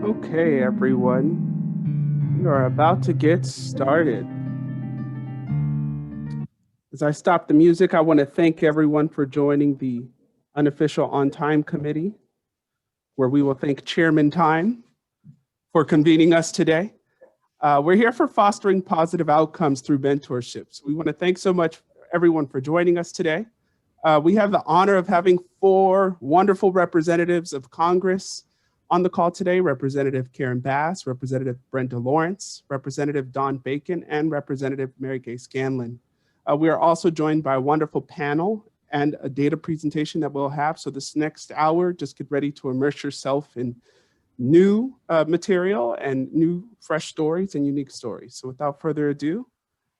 Okay, everyone, we are about to get started. As I stop the music, I want to thank everyone for joining the unofficial On Time Committee, where we will thank Chairman Time for convening us today. We're here for fostering positive outcomes through mentorships. We want to thank so much everyone for joining us today. We have the honor of having 4 wonderful representatives of Congress on the call today: Representative Karen Bass, Representative Brenda Lawrence, Representative Don Bacon, and Representative Mary Gay Scanlon. We are also joined by a wonderful panel and a data presentation that we'll have. So this next hour, just get ready to immerse yourself in new material and new fresh stories and unique stories. So without further ado,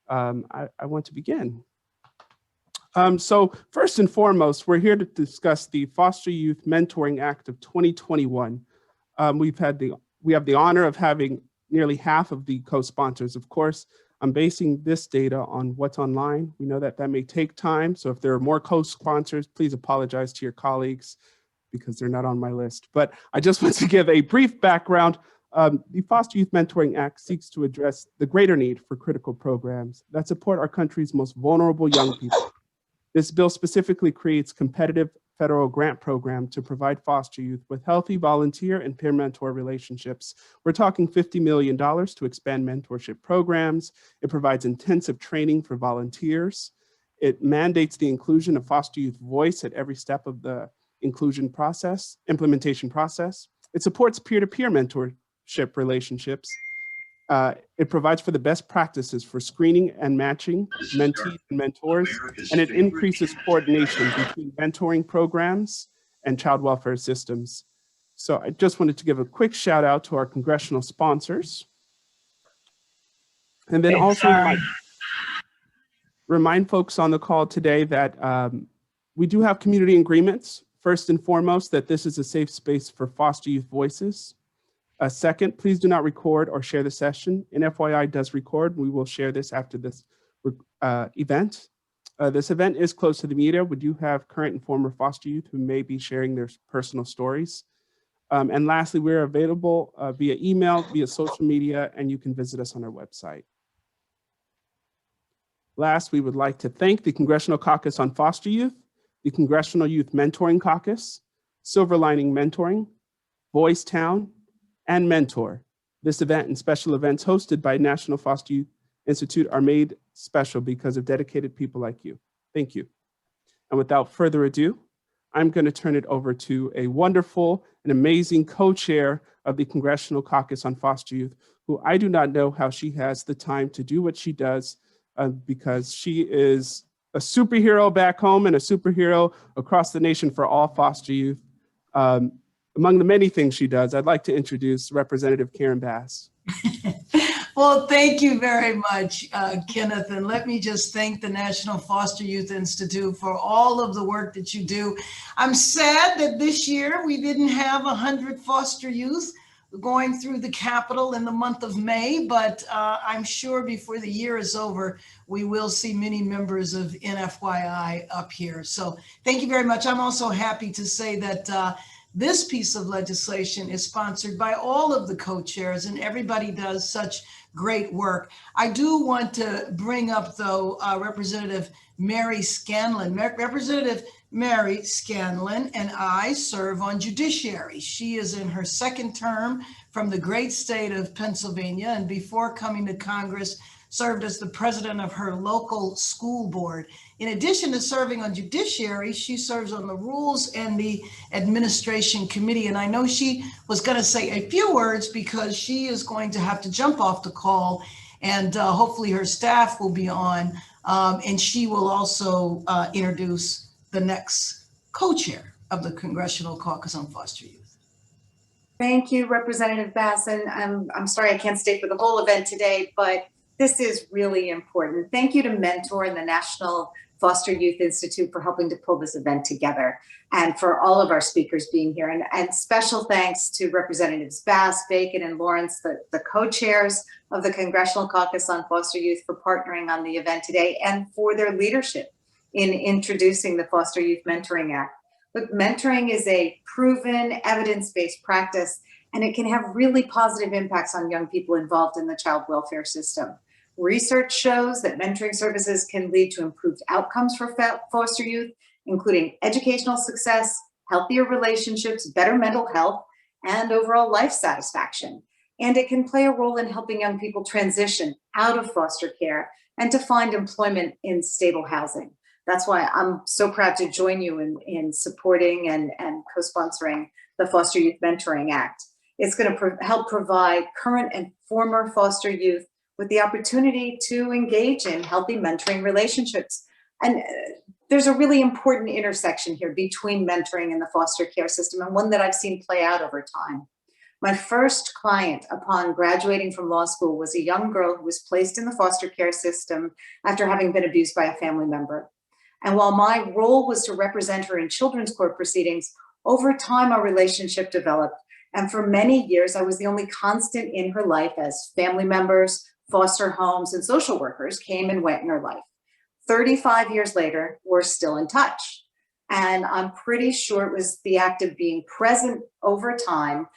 I want to begin. So first and foremost, we're here to discuss the Foster Youth Mentoring Act of 2021. We have the honor of having nearly half of the co-sponsors. Of course, I'm basing this data on what's online. We know that that may take time. So if there are more co-sponsors, please apologize to your colleagues because they're not on my list. But I just want to give a brief background. The Foster Youth Mentoring Act seeks to address the greater need for critical programs that support our country's most vulnerable young people. This bill specifically creates competitive federal grant program to provide foster youth with healthy volunteer and peer mentor relationships. We're talking $50 million to expand mentorship programs. It provides intensive training for volunteers. It mandates the inclusion of foster youth voice at every step of the implementation process. It supports peer-to-peer mentorship relationships. It provides for the best practices for screening and matching mentees and mentors, and it increases coordination between mentoring programs and child welfare systems. So I just wanted to give a quick shout out to our congressional sponsors. And then also remind folks on the call today that we do have community agreements. First and foremost, that this is a safe space for foster youth voices. Second, please do not record or share the session. And FYI does record. We will share this after this event. This event is closed to the media. We do have current and former foster youth who may be sharing their personal stories. And lastly, we're available via email, via social media, and you can visit us on our website. Last, we would like to thank the Congressional Caucus on Foster Youth, the Congressional Youth Mentoring Caucus, Silver Lining Mentoring, Voice Town, and Mentor. This event and special events hosted by National Foster Youth Institute are made special because of dedicated people like you. Thank you. And without further ado, I'm going to turn it over to a wonderful and amazing co-chair of the Congressional Caucus on Foster Youth, who I do not know how she has the time to do what she does because she is a superhero back home and a superhero across the nation for all foster youth. Among the many things she does, I'd like to introduce Representative Karen Bass. Well, thank you very much, Kenneth. And let me just thank the National Foster Youth Institute for all of the work that you do. I'm sad that this year we didn't have 100 foster youth going through the Capitol in the month of May, but I'm sure before the year is over, we will see many members of NFYI up here. So thank you very much. I'm also happy to say that this piece of legislation is sponsored by all of the co-chairs, and everybody does such great work. I do want to bring up, though, Representative Mary Scanlon. Representative Mary Scanlon and I serve on judiciary. She is in her second term from the great state of Pennsylvania, and before coming to Congress, served as the president of her local school board. In addition to serving on judiciary, she serves on the Rules and the Administration Committee. And I know she was going to say a few words because she is going to have to jump off the call, and hopefully her staff will be on. And she will also introduce the next co-chair of the Congressional Caucus on Foster Youth. Thank you, Representative Bass. And I'm sorry I can't stay for the whole event today, but this is really important. Thank you to Mentor and the National Foster Youth Institute for helping to pull this event together, and for all of our speakers being here. And special thanks to Representatives Bass, Bacon, and Lawrence, the co-chairs of the Congressional Caucus on Foster Youth, for partnering on the event today and for their leadership in introducing the Foster Youth Mentoring Act. Look, mentoring is a proven evidence-based practice and it can have really positive impacts on young people involved in the child welfare system. Research shows that mentoring services can lead to improved outcomes for foster youth, including educational success, healthier relationships, better mental health, and overall life satisfaction. And it can play a role in helping young people transition out of foster care and to find employment in stable housing. That's why I'm so proud to join you in supporting and co-sponsoring the Foster Youth Mentoring Act. It's going to help provide current and former foster youth with the opportunity to engage in healthy mentoring relationships. And there's a really important intersection here between mentoring and the foster care system, and one that I've seen play out over time. My first client upon graduating from law school was a young girl who was placed in the foster care system after having been abused by a family member. And while my role was to represent her in children's court proceedings, over time our relationship developed. And for many years, I was the only constant in her life as family members, foster homes, and social workers came and went in her life. 35 years later, we're still in touch. And I'm pretty sure it was the act of being present over time,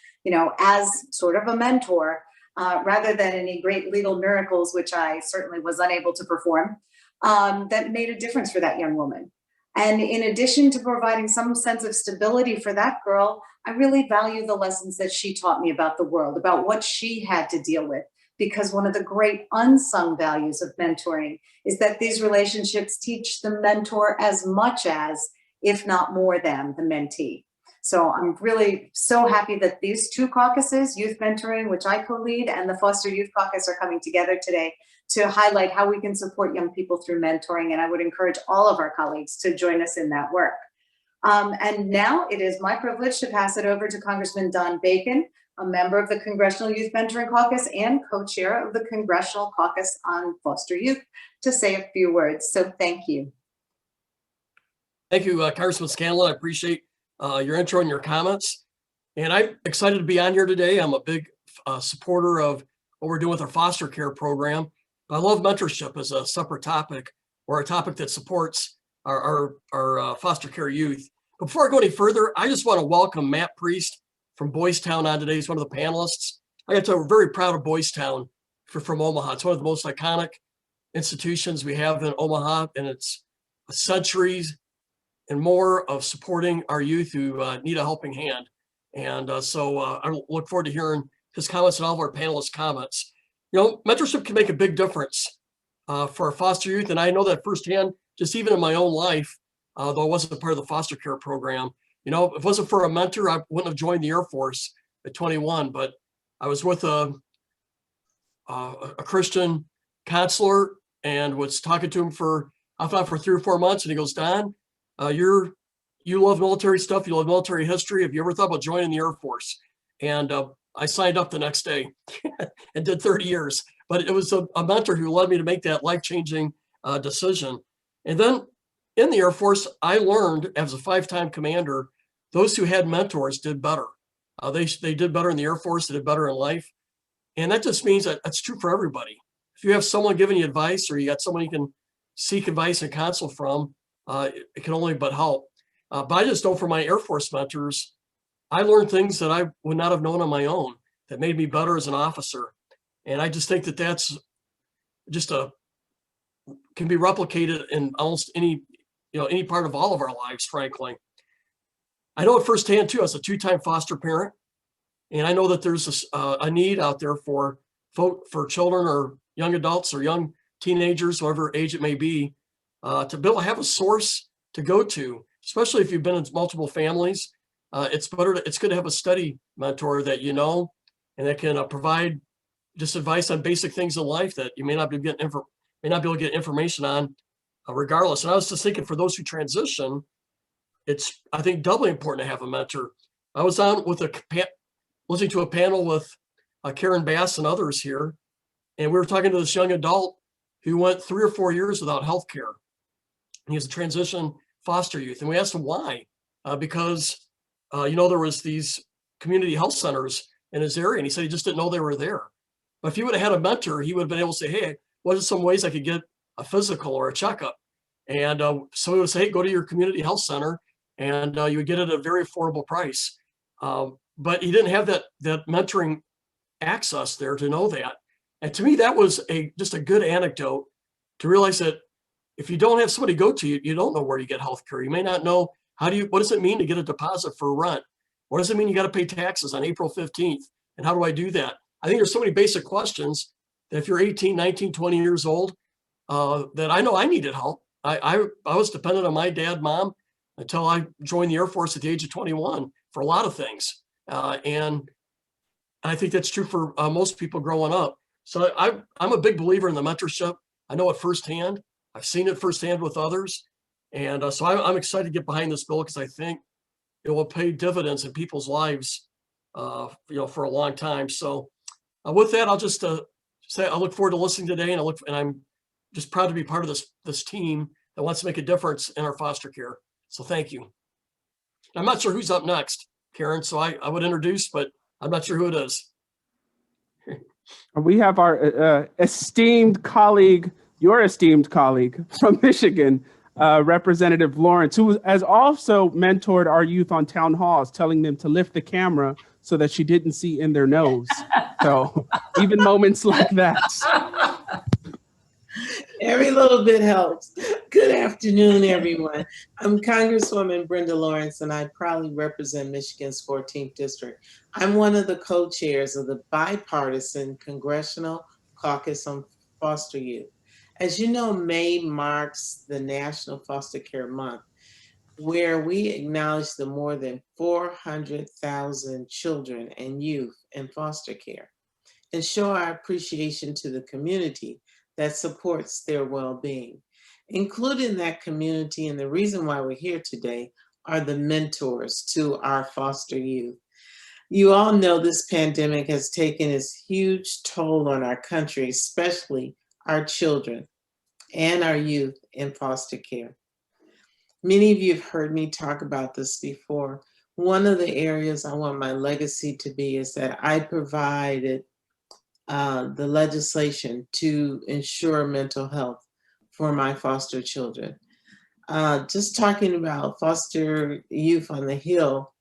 as sort of a mentor, rather than any great legal miracles, which I certainly was unable to perform, that made a difference for that young woman. And in addition to providing some sense of stability for that girl, I really value the lessons that she taught me about the world, about what she had to deal with. Because one of the great unsung values of mentoring is that these relationships teach the mentor as much as, if not more than, the mentee. So I'm really so happy that these two caucuses, Youth Mentoring, which I co-lead, and the Foster Youth Caucus are coming together today to highlight how we can support young people through mentoring. And I would encourage all of our colleagues to join us in that work. And now it is my privilege to pass it over to Congressman Don Bacon, a member of the Congressional Youth Mentoring Caucus and co-chair of the Congressional Caucus on Foster Youth, to say a few words. So thank you. Thank you, Congressman Scanlon. I appreciate your intro and your comments. And I'm excited to be on here today. I'm a big supporter of what we're doing with our foster care program. I love mentorship as a separate topic, or a topic that supports our foster care youth. Before I go any further, I just want to welcome Matt Priest from Boys Town on today. He's one of the panelists. We're very proud of Boys Town from Omaha. It's one of the most iconic institutions we have in Omaha, and it's centuries and more of supporting our youth who need a helping hand. And so I look forward to hearing his comments and all of our panelists' comments. Mentorship can make a big difference for our foster youth. And I know that firsthand, just even in my own life, though I wasn't a part of the foster care program. If it wasn't for a mentor, I wouldn't have joined the Air Force at 21, but I was with a Christian counselor and was talking to him for 3 or 4 months. And he goes, Don, you love military stuff. You love military history. Have you ever thought about joining the Air Force? And I signed up the next day and did 30 years. But it was a mentor who led me to make that life-changing decision. And then in the Air Force, I learned as a 5-time commander, those who had mentors did better. They did better in the Air Force. They did better in life. And that just means that that's true for everybody. If you have someone giving you advice, or you got someone you can seek advice and counsel from, it can only but help. But I just know from my Air Force mentors, I learned things that I would not have known on my own that made me better as an officer. And I just think that that's just can be replicated in almost any part of all of our lives, frankly. I know it firsthand too, as a 2-time foster parent. And I know that there's a need out there for children or young adults or young teenagers, whatever age it may be, to be able to have a source to go to, especially if you've been in multiple families. It's good to have a steady mentor that and that can provide just advice on basic things in life that you may not be able to get information on, regardless. And I was just thinking, for those who transition, it's, I think, doubly important to have a mentor. I was on with listening to a panel with Karen Bass and others here, and we were talking to this young adult who went 3 or 4 years without health care. He was a transition foster youth, and we asked him why. Because there was these community health centers in his area, and he said he just didn't know they were there. But if he would have had a mentor, he would have been able to say, hey, what are some ways I could get a physical or a checkup? And so he would say, hey, go to your community health center, and you would get it at a very affordable price. but he didn't have that mentoring access there to know that. And to me, that was just a good anecdote to realize that if you don't have somebody go to you, you don't know where you get health care. You may not know what does it mean to get a deposit for rent? What does it mean you got to pay taxes on April 15th? And how do I do that? I think there's so many basic questions that if you're 18, 19, 20 years old, that I know I needed help. I was dependent on my dad, mom, until I joined the Air Force at the age of 21 for a lot of things. And I think that's true for most people growing up. So I'm a big believer in the mentorship. I know it firsthand. I've seen it firsthand with others. And so I'm excited to get behind this bill because I think it will pay dividends in people's lives, for a long time. So with that, I'll just say I look forward to listening today, and I'm just proud to be part of this team that wants to make a difference in our foster care. So thank you. I'm not sure who's up next, Karen. So I would introduce, but I'm not sure who it is. We have our esteemed colleague, your esteemed colleague from Michigan, Representative Lawrence, who has also mentored our youth on town halls, telling them to lift the camera so that she didn't see in their nose. So even moments like that. Every little bit helps. Good afternoon, everyone. I'm Congresswoman Brenda Lawrence, and I proudly represent Michigan's 14th District. I'm one of the co-chairs of the bipartisan Congressional Caucus on Foster Youth. As you know, May marks the National Foster Care Month, where we acknowledge the more than 400,000 children and youth in foster care and show our appreciation to the community that supports their well-being. Included in that community, and the reason why we're here today, are the mentors to our foster youth. You all know this pandemic has taken its huge toll on our country, especially our children and our youth in foster care. Many of you have heard me talk about this before. One of the areas I want my legacy to be is that I provided the legislation to ensure mental health for my foster children. Just talking about foster youth on the Hill,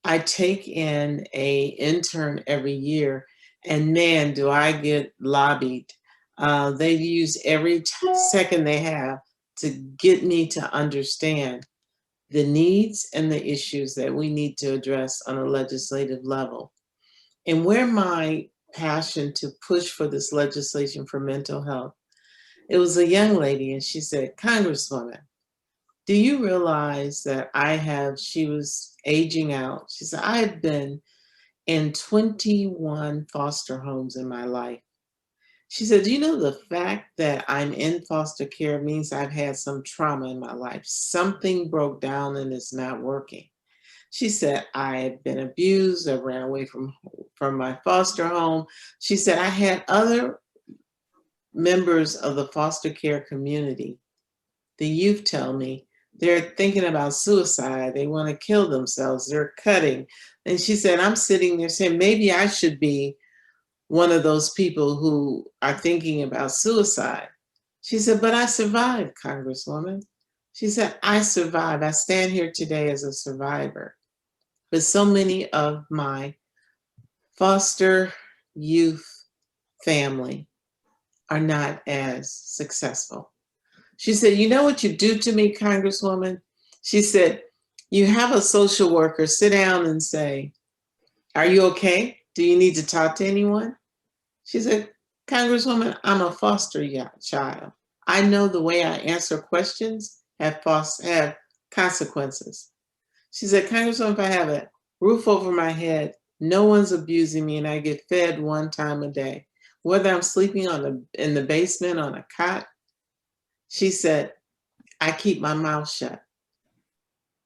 I take in an intern every year, and man, do I get lobbied. They use every second they have to get me to understand the needs and the issues that we need to address on a legislative level. And where my passion to push for this legislation for mental health, it was a young lady, and she said, "Congresswoman, do you realize that she was aging out. She said, I have been in 21 foster homes in my life. She said, do you know the fact that I'm in foster care means I've had some trauma in my life? Something broke down and it's not working. She said, I have been abused. I ran away from my foster home. She said, I had other members of the foster care community, the youth, tell me they're thinking about suicide. They want to kill themselves. They're cutting. And she said, I'm sitting there saying, maybe I should be one of those people who are thinking about suicide. She said, but I survived, Congresswoman. She said, I survived. I stand here today as a survivor. But so many of my foster youth family are not as successful. She said, you know what you do to me, Congresswoman? She said, you have a social worker sit down and say, are you okay? Do you need to talk to anyone? She said, Congresswoman, I'm a foster child. I know the way I answer questions have consequences. She said, Congresswoman, if I have a roof over my head, no one's abusing me, and I get fed one time a day, whether I'm sleeping in the basement on a cot. She said, I keep my mouth shut.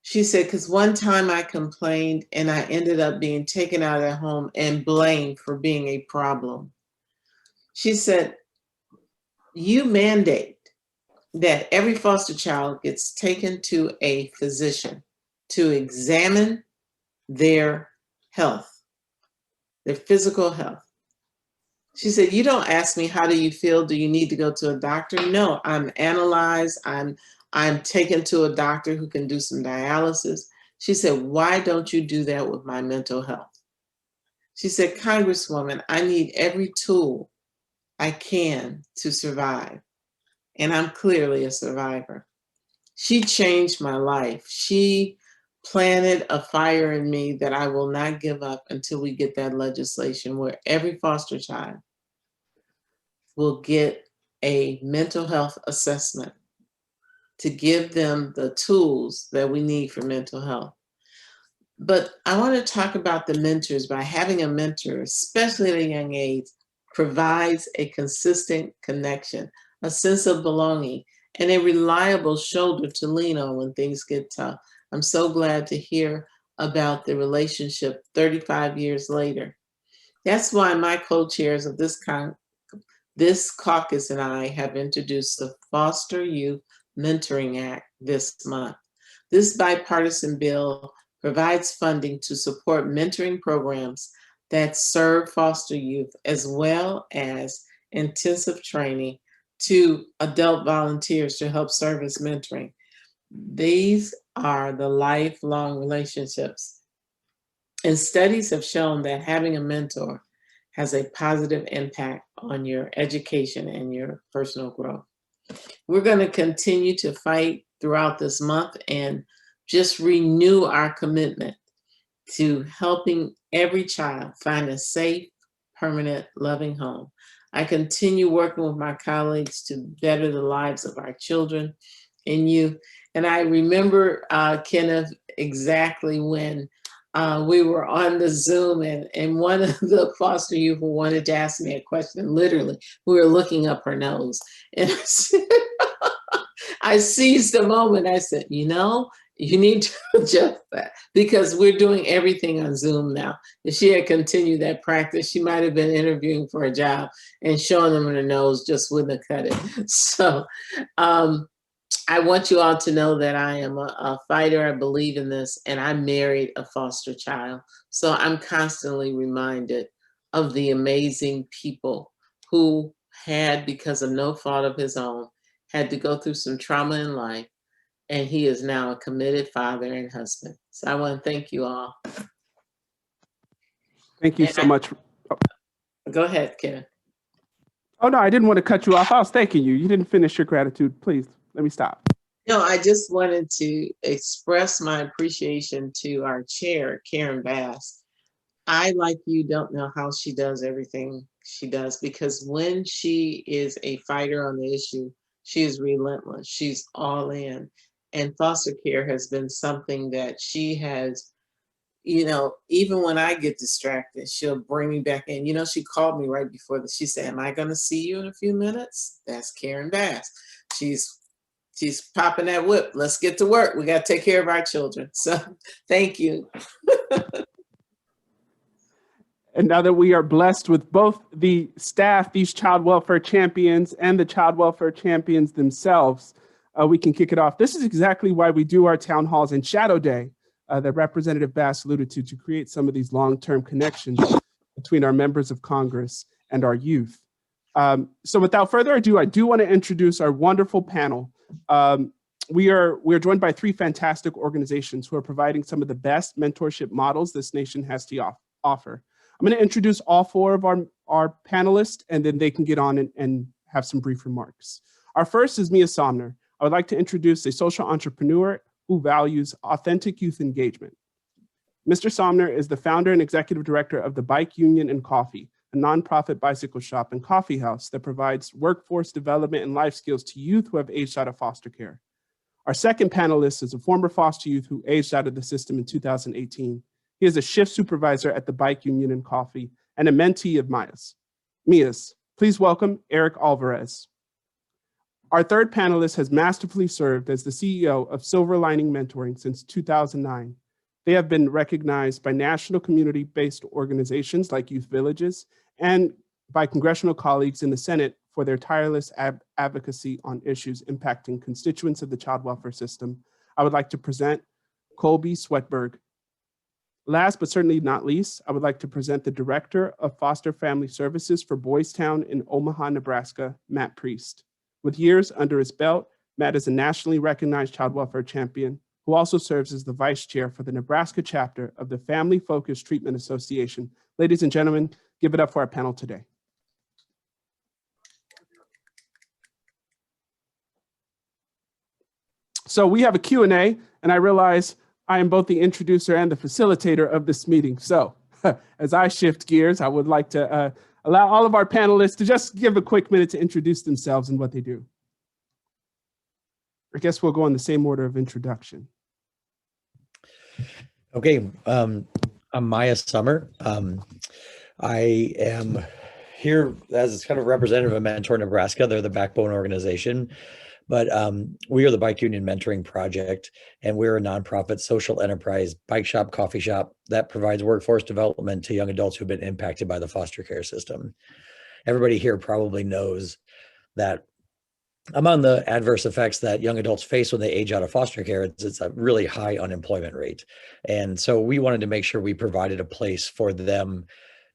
She said, because one time I complained and I ended up being taken out of the home and blamed for being a problem. She said, you mandate that every foster child gets taken to a physician to examine their health, their physical health. She said, you don't ask me, how do you feel? Do you need to go to a doctor? No, I'm analyzed. I'm taken to a doctor who can do some dialysis. She said, why don't you do that with my mental health? She said, Congresswoman, I need every tool I can to survive. And I'm clearly a survivor. She changed my life. She planted a fire in me that I will not give up until we get that legislation where every foster child will get a mental health assessment to give them the tools that we need for mental health. But I want to talk about the mentors. By having a mentor, especially at a young age, provides a consistent connection, a sense of belonging, and a reliable shoulder to lean on when things get tough. I'm so glad to hear about the relationship 35 years later. That's why my co-chairs of this caucus and I have introduced the Foster Youth Mentoring Act this month. This bipartisan bill provides funding to support mentoring programs that serve foster youth, as well as intensive training to adult volunteers to help serve as mentoring. These are the lifelong relationships. And studies have shown that having a mentor has a positive impact on your education and your personal growth. We're going to continue to fight throughout this month and just renew our commitment to helping every child find a safe, permanent, loving home. I continue working with my colleagues to better the lives of our children and youth. And I remember, Kenneth, exactly when we were on the Zoom and one of the foster youth who wanted to ask me a question, literally, we were looking up her nose. And I said, I seized the moment. I said, you know, you need to adjust that because we're doing everything on Zoom now. If she had continued that practice, she might have been interviewing for a job and showing them her nose just wouldn't have cut it. So I want you all to know that I am a fighter. I believe in this, and I married a foster child. So I'm constantly reminded of the amazing people who had, because of no fault of his own, had to go through some trauma in life. And he is now a committed father and husband. So I want to thank you all. Thank you so much. Go ahead, Ken. Oh, no, I didn't want to cut you off. I was thanking you. You didn't finish your gratitude. Please, let me stop. No, I just wanted to express my appreciation to our chair, Karen Bass. I, like you, don't know how she does everything she does, because when she is a fighter on the issue, she is relentless. She's all in. And foster care has been something that she has, you know, even when I get distracted, she'll bring me back in. You know, she called me right before this. She said, am I going to see you in a few minutes? That's Karen Bass. She's popping that whip. Let's get to work. We got to take care of our children. So thank you. And now that we are blessed with both the staff, these child welfare champions, and the child welfare champions themselves, we can kick it off. This is exactly why we do our town halls and Shadow Day that Representative Bass alluded to create some of these long-term connections between our members of Congress and our youth. So without further ado, I do want to introduce our wonderful panel. We are joined by three fantastic organizations who are providing some of the best mentorship models this nation has to offer. I'm going to introduce all four of our panelists, and then they can get on and have some brief remarks. Our first is Mia Somner. I would like to introduce a social entrepreneur who values authentic youth engagement. Mr. Somner is the founder and executive director of the Bike Union and Coffee, a nonprofit bicycle shop and coffee house that provides workforce development and life skills to youth who have aged out of foster care. Our second panelist is a former foster youth who aged out of the system in 2018. He is a shift supervisor at the Bike Union and Coffee and a mentee of Mia's. Please welcome Eric Alvarez. Our third panelist has masterfully served as the CEO of Silver Lining Mentoring since 2009. They have been recognized by national community-based organizations like Youth Villages and by congressional colleagues in the Senate for their tireless advocacy on issues impacting constituents of the child welfare system. I would like to present Colby Sweatberg. Last but certainly not least, I would like to present the Director of Foster Family Services for Boys Town in Omaha, Nebraska, Matt Priest. With years under his belt, Matt is a nationally recognized child welfare champion who also serves as the vice chair for the Nebraska chapter of the Family Focused Treatment Association. Ladies and gentlemen, give it up for our panel today. So we have a Q&A, and I realize I am both the introducer and the facilitator of this meeting. So as I shift gears, I would like to allow all of our panelists to just give a quick minute to introduce themselves and what they do. I guess we'll go in the same order of introduction. Okay, I'm Maya Summer. I am here as kind of representative of Mentor Nebraska. They're the backbone organization, but we are the Bike Union Mentoring Project, and we're a nonprofit social enterprise bike shop, coffee shop that provides workforce development to young adults who've been impacted by the foster care system. Everybody here probably knows that among the adverse effects that young adults face when they age out of foster care, it's a really high unemployment rate. And so we wanted to make sure we provided a place for them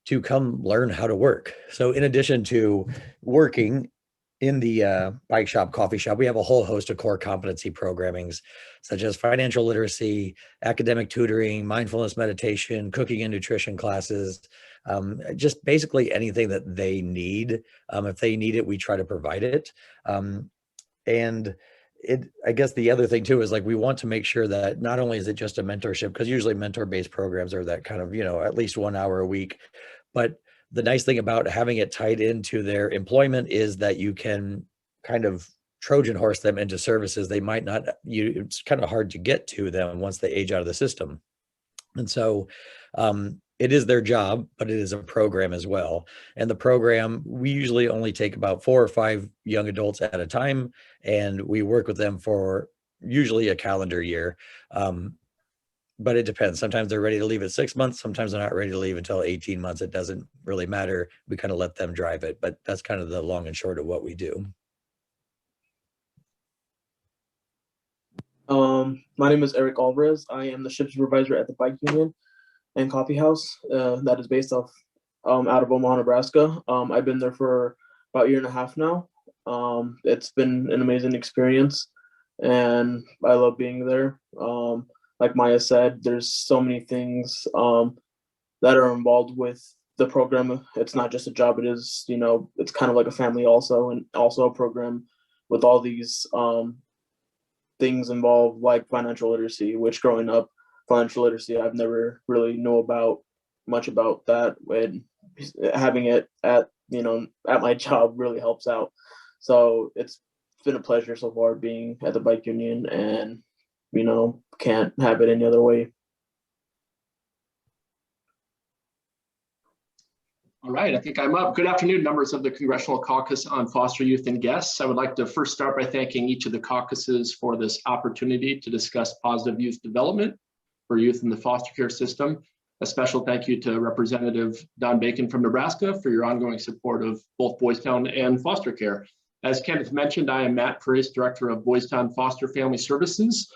to come learn how to work. So in addition to working in the bike shop, coffee shop, we have a whole host of core competency programmings, such as financial literacy, academic tutoring, mindfulness meditation, cooking and nutrition classes, just basically anything that they need. If they need it, we try to provide it. And I guess the other thing too is like, we want to make sure that not only is it just a mentorship, because usually mentor-based programs are that kind of, at least 1 hour a week, but the nice thing about having it tied into their employment is that you can kind of Trojan horse them into services they might not, it's kind of hard to get to them once they age out of the system. And so it is their job, but it is a program as well. And the program, we usually only take about 4 or 5 young adults at a time, and we work with them for usually a calendar year. But it depends. Sometimes they're ready to leave at 6 months. Sometimes they're not ready to leave until 18 months. It doesn't really matter. We kind of let them drive it, but that's kind of the long and short of what we do. My name is Eric Alvarez. I am the shift supervisor at the Bike Union and Coffee House that is based off out of Omaha, Nebraska. I've been there for about 1.5 years now. It's been an amazing experience, and I love being there. Like Maya said, there's so many things that are involved with the program. It's not just a job, it is, it's kind of like a family also, and also a program with all these things involved, like financial literacy, which growing up, financial literacy, I've never really knew much about that, and having it at my job really helps out. So it's been a pleasure so far being at the Bike Union, and can't have it any other way. All right, I think I'm up. Good afternoon, members of the Congressional Caucus on Foster Youth and guests. I would like to first start by thanking each of the caucuses for this opportunity to discuss positive youth development for youth in the foster care system. A special thank you to Representative Don Bacon from Nebraska for your ongoing support of both Boys Town and foster care. As Kenneth mentioned, I am Matt Price, Director of Boys Town Foster Family Services.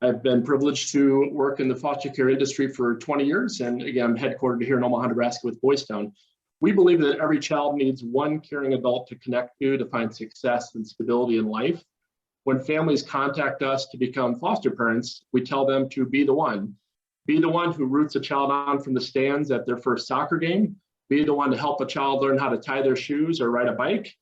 I've been privileged to work in the foster care industry for 20 years, and again, I'm headquartered here in Omaha, Nebraska with Boys Town. We believe that every child needs one caring adult to connect to find success and stability in life. When families contact us to become foster parents, we tell them to be the one. Be the one who roots a child on from the stands at their first soccer game. Be the one to help a child learn how to tie their shoes or ride a bike.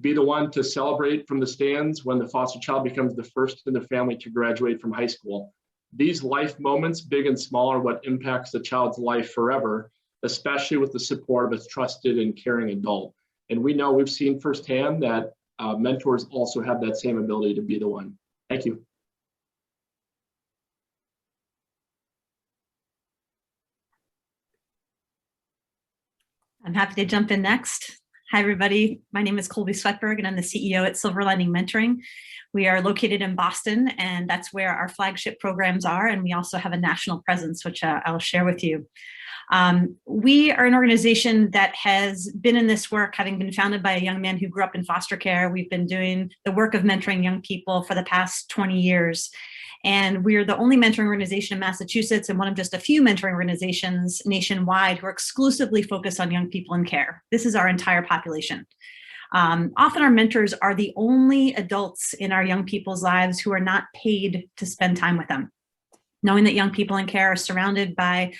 Be the one to celebrate from the stands when the foster child becomes the first in the family to graduate from high school. These life moments, big and small, are what impacts the child's life forever, especially with the support of a trusted and caring adult. And we know, we've seen firsthand that mentors also have that same ability to be the one. Thank you. I'm happy to jump in next. Hi, everybody. My name is Colby Sweatberg, and I'm the CEO at Silver Lining Mentoring. We are located in Boston, and that's where our flagship programs are. And we also have a national presence, which I'll share with you. We are an organization that has been in this work, having been founded by a young man who grew up in foster care. We've been doing the work of mentoring young people for the past 20 years. And we're the only mentoring organization in Massachusetts and one of just a few mentoring organizations nationwide who are exclusively focused on young people in care. This is our entire population. Often our mentors are the only adults in our young people's lives who are not paid to spend time with them. knowing that young people in care are surrounded by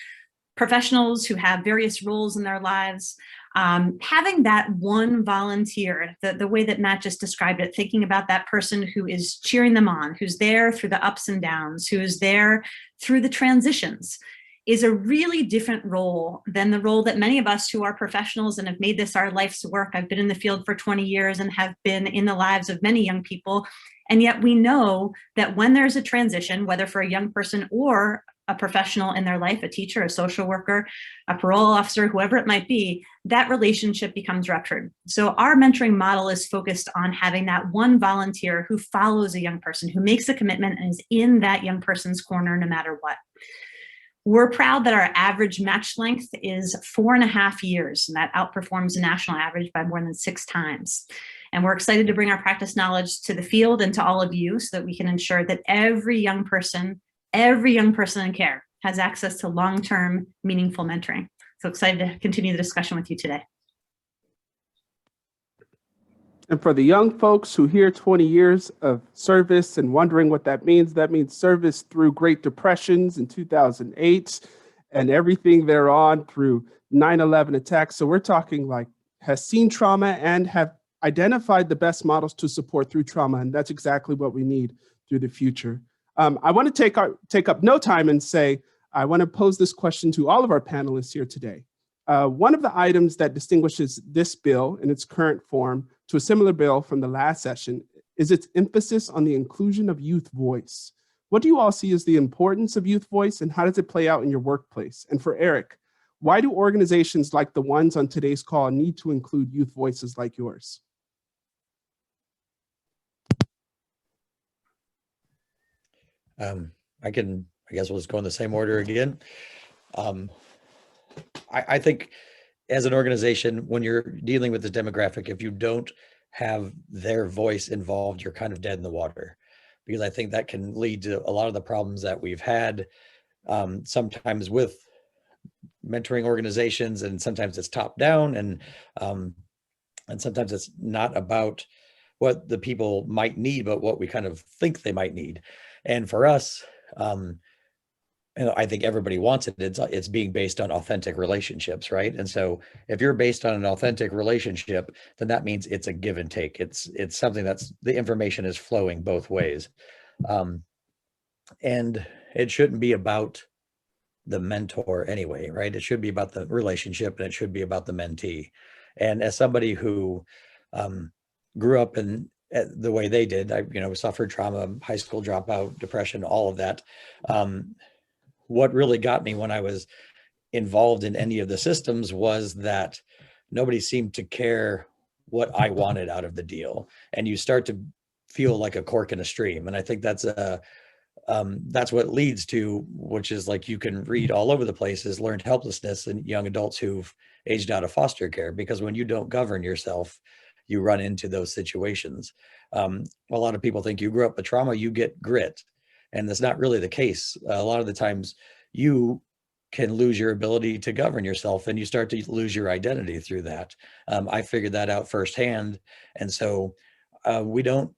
professionals who have various roles in their lives. Having that one volunteer, the way that Matt just described it, thinking about that person who is cheering them on, who's there through the ups and downs, who is there through the transitions, is a really different role than the role that many of us who are professionals and have made this our life's work. I've been in the field for 20 years and have been in the lives of many young people. And yet we know that when there's a transition, whether for a young person or a professional in their life, a teacher, a social worker, a parole officer, whoever it might be, that relationship becomes ruptured. So our mentoring model is focused on having that one volunteer who follows a young person, who makes a commitment and is in that young person's corner no matter what. We're proud that our average match length is 4.5 years, and that outperforms the national average by more than 6 times. And we're excited to bring our practice knowledge to the field and to all of you so that we can ensure that every young person in care has access to long-term, meaningful mentoring. So excited to continue the discussion with you today. And for the young folks who hear 20 years of service and wondering what that means service through Great Depressions in 2008 and everything thereon through 9/11 attacks. So we're talking like has seen trauma and have identified the best models to support through trauma. And that's exactly what we need through the future. I want to take up no time and say, I want to pose this question to all of our panelists here today. One of the items that distinguishes this bill in its current form to a similar bill from the last session is its emphasis on the inclusion of youth voice. What do you all see as the importance of youth voice and how does it play out in your workplace? And for Eric, why do organizations like the ones on today's call need to include youth voices like yours? I guess we'll just go in the same order again. I think as an organization, when you're dealing with this demographic, if you don't have their voice involved, you're kind of dead in the water, because I think that can lead to a lot of the problems that we've had sometimes with mentoring organizations, and sometimes it's top down, and sometimes it's not about what the people might need, but what we kind of think they might need. And for us, I think everybody wants it. It's being based on authentic relationships, right? And so if you're based on an authentic relationship, then that means it's a give and take. It's something that's the information is flowing both ways. And it shouldn't be about the mentor anyway, right? It should be about the relationship, and it should be about the mentee. And as somebody who grew up in the way they did, I suffered trauma, high school dropout, depression, all of that. What really got me when I was involved in any of the systems was that nobody seemed to care what I wanted out of the deal. And you start to feel like a cork in a stream. And I think that's what leads to, which is like you can read all over the place, is learned helplessness in young adults who've aged out of foster care. Because when you don't govern yourself, you run into those situations. A lot of people think you grew up with trauma, you get grit. And that's not really the case. A lot of the times you can lose your ability to govern yourself, and you start to lose your identity through that. I figured that out firsthand. And so we want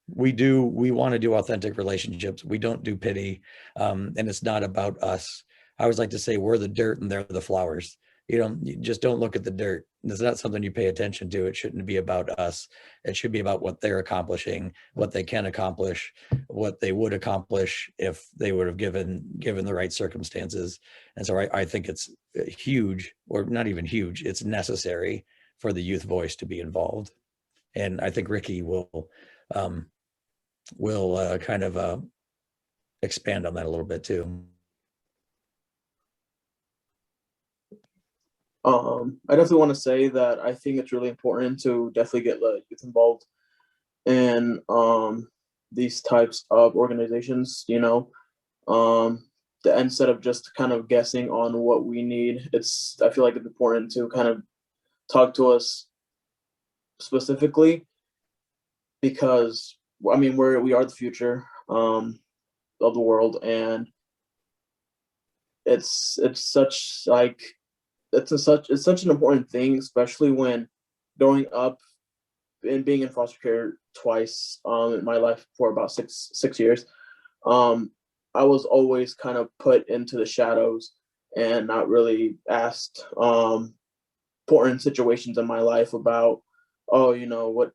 to do authentic relationships. We don't do pity. And it's not about us. I always like to say we're the dirt and they're the flowers. You just don't look at the dirt. It's not something you pay attention to. It shouldn't be about us. It should be about what they're accomplishing, what they can accomplish, what they would accomplish if they would have given the right circumstances. And so I think it's huge, or not even huge, it's necessary for the youth voice to be involved. And I think Ricky will kind of expand on that a little bit too. I definitely want to say that I think it's really important to definitely get youth involved in these types of organizations, instead of just kind of guessing on what we need. I feel like it's important to kind of talk to us specifically, because we are the future of the world, and it's such an important thing, especially when growing up and being in foster care twice in my life for about six years. I was always kind of put into the shadows and not really asked important situations in my life about, oh, you know, what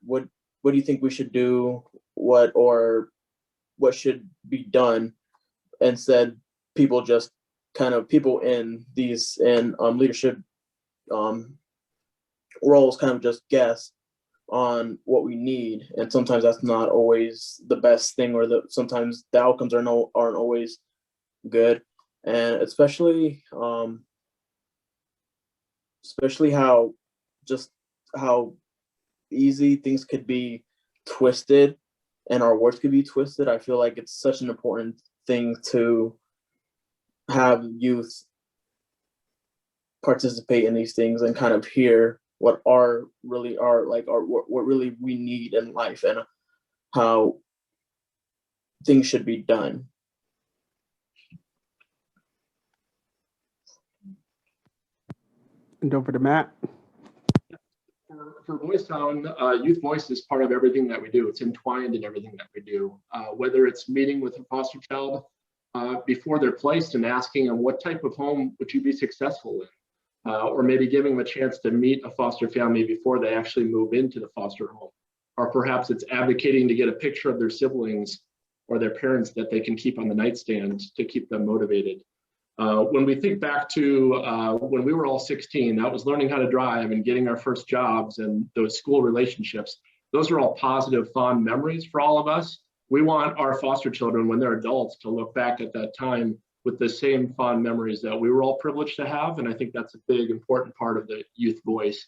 do you think we should do? What should be done? Instead, people just people in these leadership roles kind of just guess on what we need, and sometimes that's not always the best thing, or sometimes the outcomes aren't always good, and especially how easy things could be twisted and our words could be twisted. I feel like it's such an important thing to have youth participate in these things and kind of hear what really we need in life and how things should be done. And over to Matt. For Voice Sound, youth voice is part of everything that we do. It's entwined in everything that we do. Whether it's meeting with a foster child before they're placed and asking them what type of home would you be successful in, or maybe giving them a chance to meet a foster family before they actually move into the foster home, or perhaps it's advocating to get a picture of their siblings or their parents that they can keep on the nightstand to keep them motivated. When we think back to when we were all 16, that was learning how to drive and getting our first jobs and those school relationships. Those are all positive, fond memories for all of us. We want our foster children, when they're adults, to look back at that time with the same fond memories that we were all privileged to have. And I think that's a big, important part of the youth voice.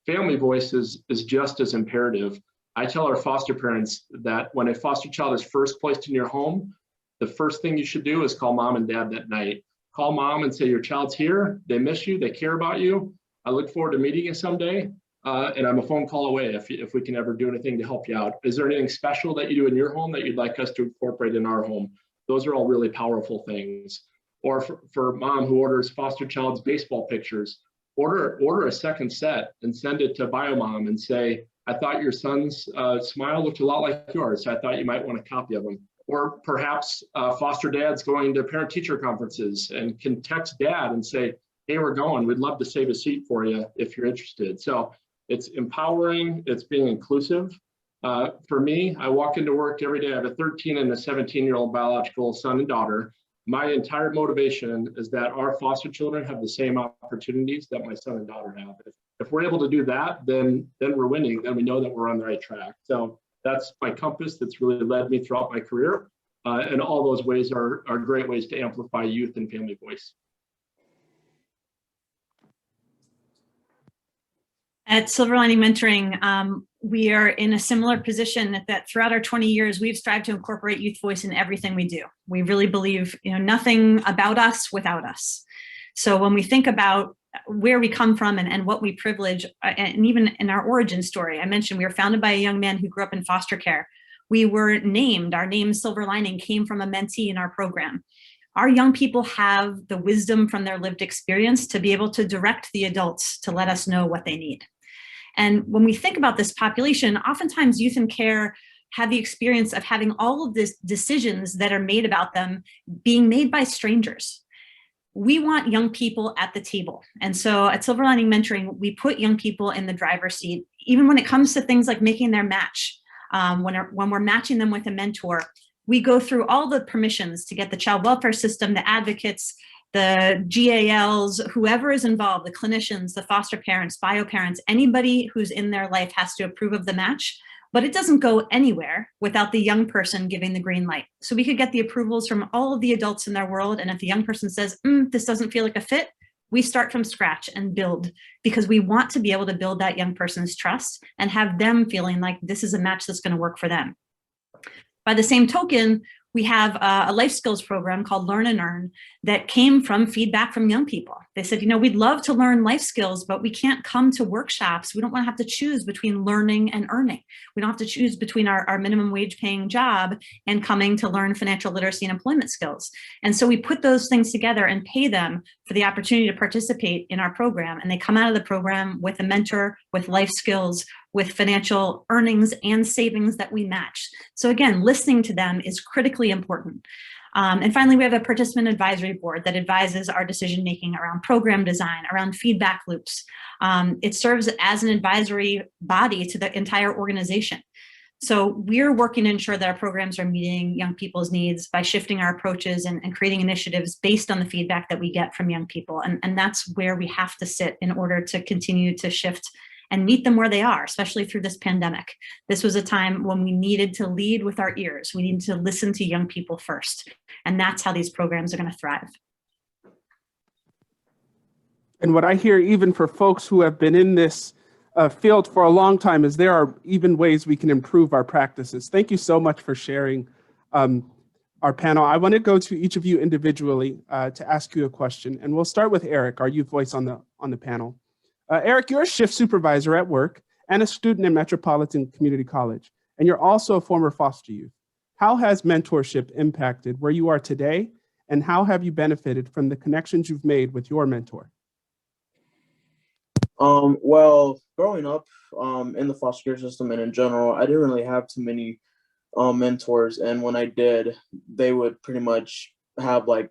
Family voice is just as imperative. I tell our foster parents that when a foster child is first placed in your home, the first thing you should do is call mom and dad that night. Call mom and say, your child's here, they miss you, they care about you. I look forward to meeting you someday. And I'm a phone call away if we can ever do anything to help you out. Is there anything special that you do in your home that you'd like us to incorporate in our home? Those are all really powerful things. Or for mom who orders foster child's baseball pictures, order a second set and send it to BioMom and say, I thought your son's smile looked a lot like yours, so I thought you might want a copy of them. Or perhaps foster dad's going to parent-teacher conferences and can text dad and say, hey, we're going, we'd love to save a seat for you if you're interested. So it's empowering, it's being inclusive. For me, I walk into work every day. I have a 13 and a 17-year-old biological son and daughter. My entire motivation is that our foster children have the same opportunities that my son and daughter have. If we're able to do that, then we're winning. Then we know that we're on the right track. So that's my compass that's really led me throughout my career. And all those ways are great ways to amplify youth and family voice. At Silver Lining Mentoring, we are in a similar position that throughout our 20 years, we've strived to incorporate youth voice in everything we do. We really believe, nothing about us without us. So when we think about where we come from and what we privilege, and even in our origin story, I mentioned we were founded by a young man who grew up in foster care. We were named, our name Silver Lining came from a mentee in our program. Our young people have the wisdom from their lived experience to be able to direct the adults to let us know what they need. And when we think about this population, oftentimes youth in care have the experience of having all of these decisions that are made about them being made by strangers. We want young people at the table. And so at Silver Lining Mentoring, we put young people in the driver's seat, even when it comes to things like making their match. When we're matching them with a mentor, we go through all the permissions to get the child welfare system, the advocates, the GALs, whoever is involved, the clinicians, the foster parents, bio parents, anybody who's in their life has to approve of the match, but it doesn't go anywhere without the young person giving the green light. So we could get the approvals from all of the adults in their world. And if the young person says, this doesn't feel like a fit, we start from scratch and build, because we want to be able to build that young person's trust and have them feeling like this is a match that's going to work for them. By the same token, we have a life skills program called Learn and Earn that came from feedback from young people. They said, we'd love to learn life skills, but we can't come to workshops. We don't want to have to choose between learning and earning. We don't have to choose between our minimum wage paying job and coming to learn financial literacy and employment skills. And so we put those things together and pay them for the opportunity to participate in our program. And they come out of the program with a mentor, with life skills, with financial earnings and savings that we match. So again, listening to them is critically important. And finally, we have a participant advisory board that advises our decision-making around program design, around feedback loops. It serves as an advisory body to the entire organization. So we're working to ensure that our programs are meeting young people's needs by shifting our approaches and creating initiatives based on the feedback that we get from young people. And that's where we have to sit in order to continue to shift and meet them where they are, especially through this pandemic. This was a time when we needed to lead with our ears. We needed to listen to young people first. And that's how these programs are going to thrive. And what I hear, even for folks who have been in this field for a long time, is there are even ways we can improve our practices. Thank you so much for sharing our panel. I want to go to each of you individually to ask you a question. And we'll start with Eric, our youth voice on the panel. Eric, you're a shift supervisor at work and a student in Metropolitan Community College, and you're also a former foster youth. How has mentorship impacted where you are today, and how have you benefited from the connections you've made with your mentor? Well, growing up in the foster care system and in general, I didn't really have too many mentors, and when I did, they would pretty much have like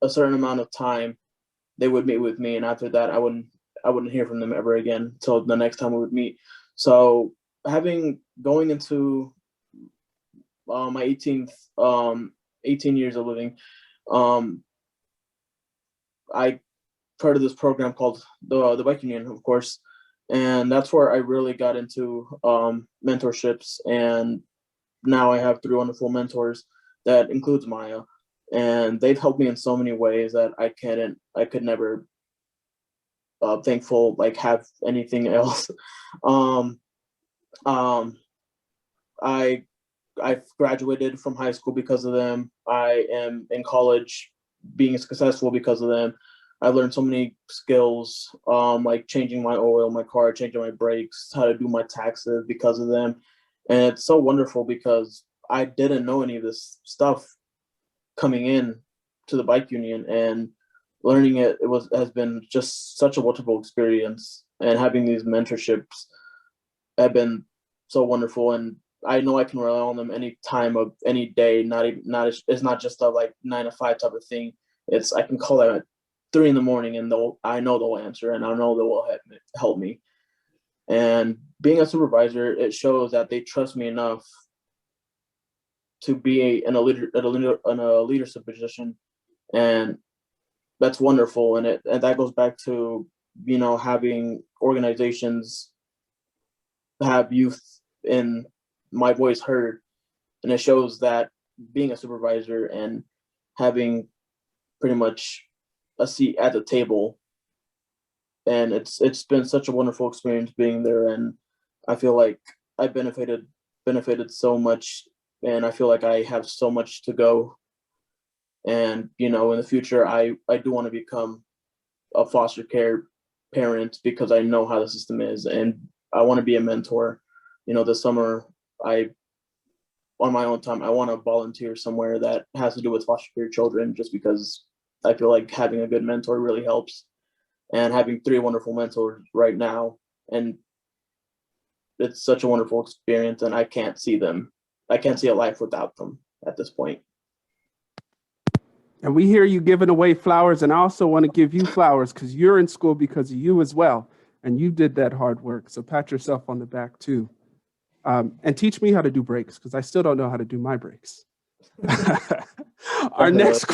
a certain amount of time they would meet with me, and after that I wouldn't hear from them ever again until the next time we would meet. So going into my 18 years of living, I part of this program called the Bike Union, of course, and that's where I really got into mentorships. And now I have 3 wonderful mentors, that includes Maya, and they've helped me in so many ways that I could never thankful like have anything else. I graduated from high school because of them. I am in college being successful because of them. I learned so many skills, like changing my oil in my car, changing my brakes, how to do my taxes because of them. And it's so wonderful because I didn't know any of this stuff coming in to the Bike Union, and learning it has been just such a wonderful experience. And having these mentorships have been so wonderful, and I know I can rely on them any time of any day. It's not just a like 9 to 5 type of thing. I can call them at 3 in the morning, and I know they'll answer, and I know they will help me. And being a supervisor, it shows that they trust me enough to be in a leadership position, and that's wonderful. And that goes back to having organizations have youth in my voice heard, and it shows that being a supervisor and having pretty much a seat at the table, and it's been such a wonderful experience being there, and I feel like I benefited so much, and I feel like I have so much to go. And in the future, I do want to become a foster care parent because I know how the system is, and I want to be a mentor. This summer, on my own time, I want to volunteer somewhere that has to do with foster care children, just because I feel like having a good mentor really helps. And having 3 wonderful mentors right now, and it's such a wonderful experience, and I can't see a life without them at this point. And we hear you giving away flowers, and I also want to give you flowers because you're in school because of you as well, and you did that hard work. So pat yourself on the back too. And teach me how to do brakes, because I still don't know how to do my brakes. Our next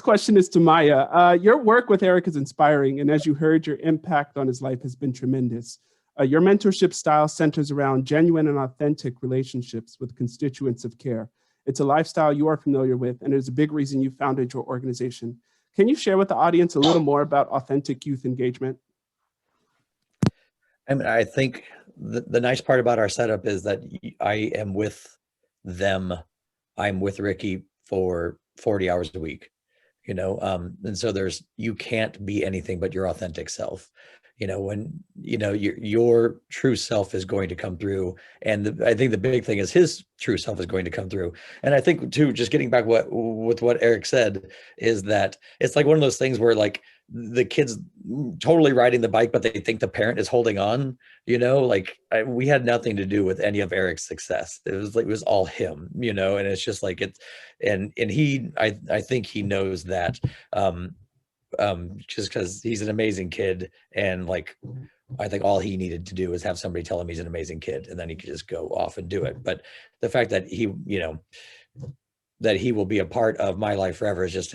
question is to Maya. Your work with Eric is inspiring, and as you heard, your impact on his life has been tremendous. Your mentorship style centers around genuine and authentic relationships with constituents of care. It's a lifestyle you are familiar with, and it is a big reason you founded your organization. Can you share with the audience a little more about authentic youth engagement? I mean, I think the nice part about our setup is that I am with them. I'm with Ricky for 40 hours a week, and so you can't be anything but your authentic self. When your true self is going to come through, and I think the big thing is his true self is going to come through. And I think too, just getting back with what Eric said, is that it's like one of those things where like the kids totally riding the bike, but they think the parent is holding on, like we had nothing to do with any of Eric's success. It was all him, and it's just like and I think he knows that, just because he's an amazing kid, and like, I think all he needed to do was have somebody tell him he's an amazing kid, and then he could just go off and do it. But the fact that that he will be a part of my life forever is just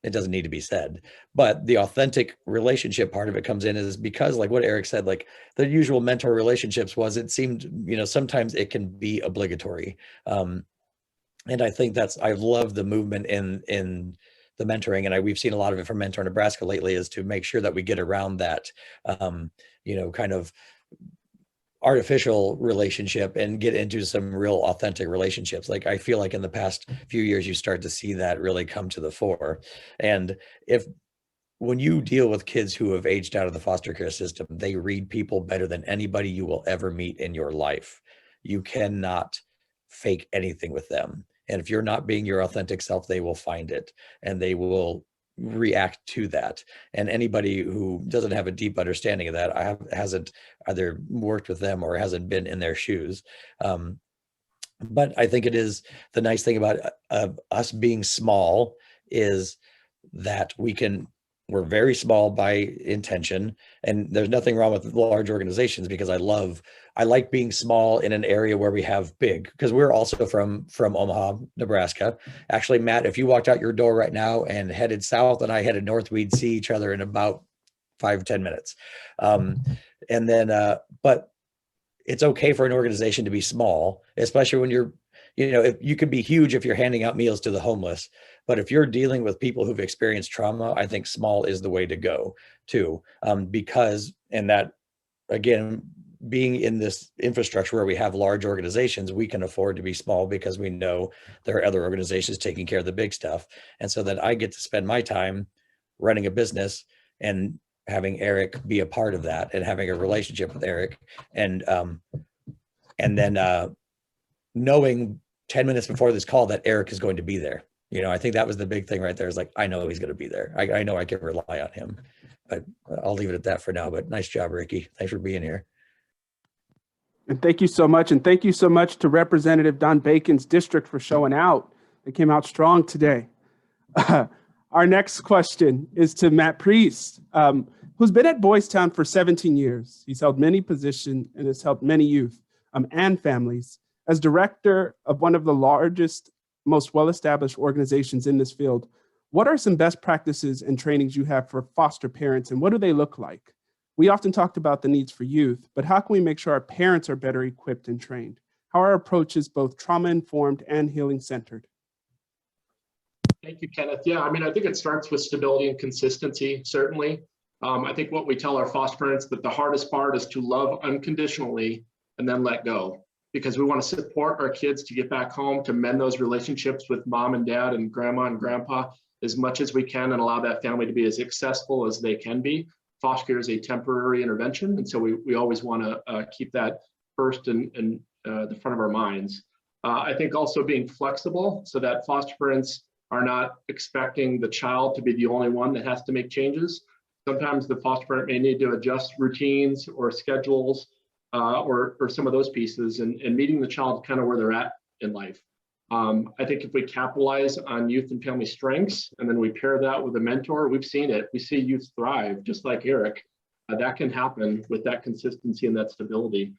it doesn't need to be said. But the authentic relationship part of it comes in is because, like what Eric said, like the usual mentor relationships it seemed, sometimes it can be obligatory. And I think I love the movement in the mentoring, and we've seen a lot of it from Mentor Nebraska lately, is to make sure that we get around that, kind of artificial relationship and get into some real authentic relationships. Like I feel like in the past few years, you start to see that really come to the fore. And when you deal with kids who have aged out of the foster care system, they read people better than anybody you will ever meet in your life. You cannot fake anything with them. And if you're not being your authentic self, they will find it and they will react to that. And anybody who doesn't have a deep understanding of that hasn't either worked with them or hasn't been in their shoes. But I think it is the nice thing about us being small is that we're very small by intention, and there's nothing wrong with large organizations, because I like being small in an area where we have big, because we're also from Omaha, Nebraska. Actually, Matt, if you walked out your door right now and headed south and I headed north, we'd see each other in about 5-10 minutes. And then, but it's okay for an organization to be small, especially when if you could be huge if you're handing out meals to the homeless. But if you're dealing with people who've experienced trauma, I think small is the way to go too. Because, and that, again, being in this infrastructure where we have large organizations, we can afford to be small because we know there are other organizations taking care of the big stuff. And so that I get to spend my time running a business and having Eric be a part of that and having a relationship with Eric. And then knowing 10 minutes before this call that Eric is going to be there. I think that was the big thing right there, is like, I know he's going to be there. I know I can rely on him. But I'll leave it at that for now. But nice job, Ricky. Thanks for being here. And thank you so much. And thank you so much to Representative Don Bacon's district for showing out. They came out strong today. Our next question is to Matt Priest, who's been at Boys Town for 17 years. He's held many positions and has helped many youth and families. As director of one of the largest, most well-established organizations in this field, what are some best practices and trainings you have for foster parents, and what do they look like? We often talked about the needs for youth, but how can we make sure our parents are better equipped and trained? How are our approaches both trauma-informed and healing-centered? Thank you, Kenneth. Yeah, I think it starts with stability and consistency, certainly. I think what we tell our foster parents, that the hardest part is to love unconditionally and then let go, because we want to support our kids to get back home, to mend those relationships with mom and dad and grandma and grandpa as much as we can, and allow that family to be as successful as they can be. Foster care is a temporary intervention, and so we always want to keep that first in the front of our minds. I think also being flexible, so that foster parents are not expecting the child to be the only one that has to make changes. Sometimes the foster parent may need to adjust routines or schedules or some of those pieces, and meeting the child kind of where they're at in life. I think if we capitalize on youth and family strengths, and then we pair that with a mentor, we've seen it. We see youth thrive, just like Eric. That can happen with that consistency and that stability.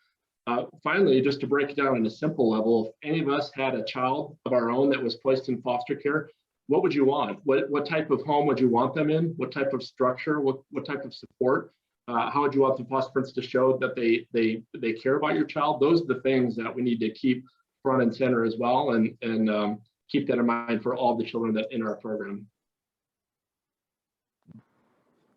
Finally, just to break it down on a simple level, if any of us had a child of our own that was placed in foster care, what would you want? What type of home would you want them in? What type of structure? What type of support? How would you want the foster parents to show that they care about your child? Those are the things that we need to keep front and center as well, and keep that in mind for all the children that in our program.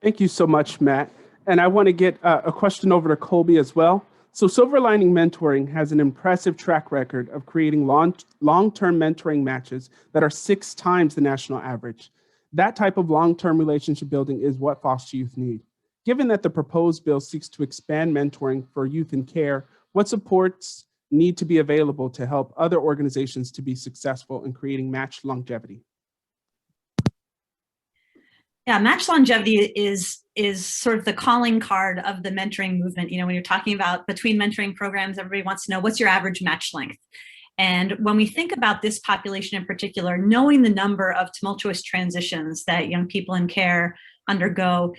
Thank you so much, Matt. And I want to get a question over to Colby as well. So Silver Lining Mentoring has an impressive track record of creating long-term mentoring matches that are 6 times the national average. That type of long-term relationship building is what foster youth need. Given that the proposed bill seeks to expand mentoring for youth in care, what supports need to be available to help other organizations to be successful in creating matched longevity? Yeah, match longevity is sort of the calling card of the mentoring movement. You know, when you're talking about between mentoring programs, everybody wants to know what's your average match length. And when we think about this population in particular, knowing the number of tumultuous transitions that young people in care undergo,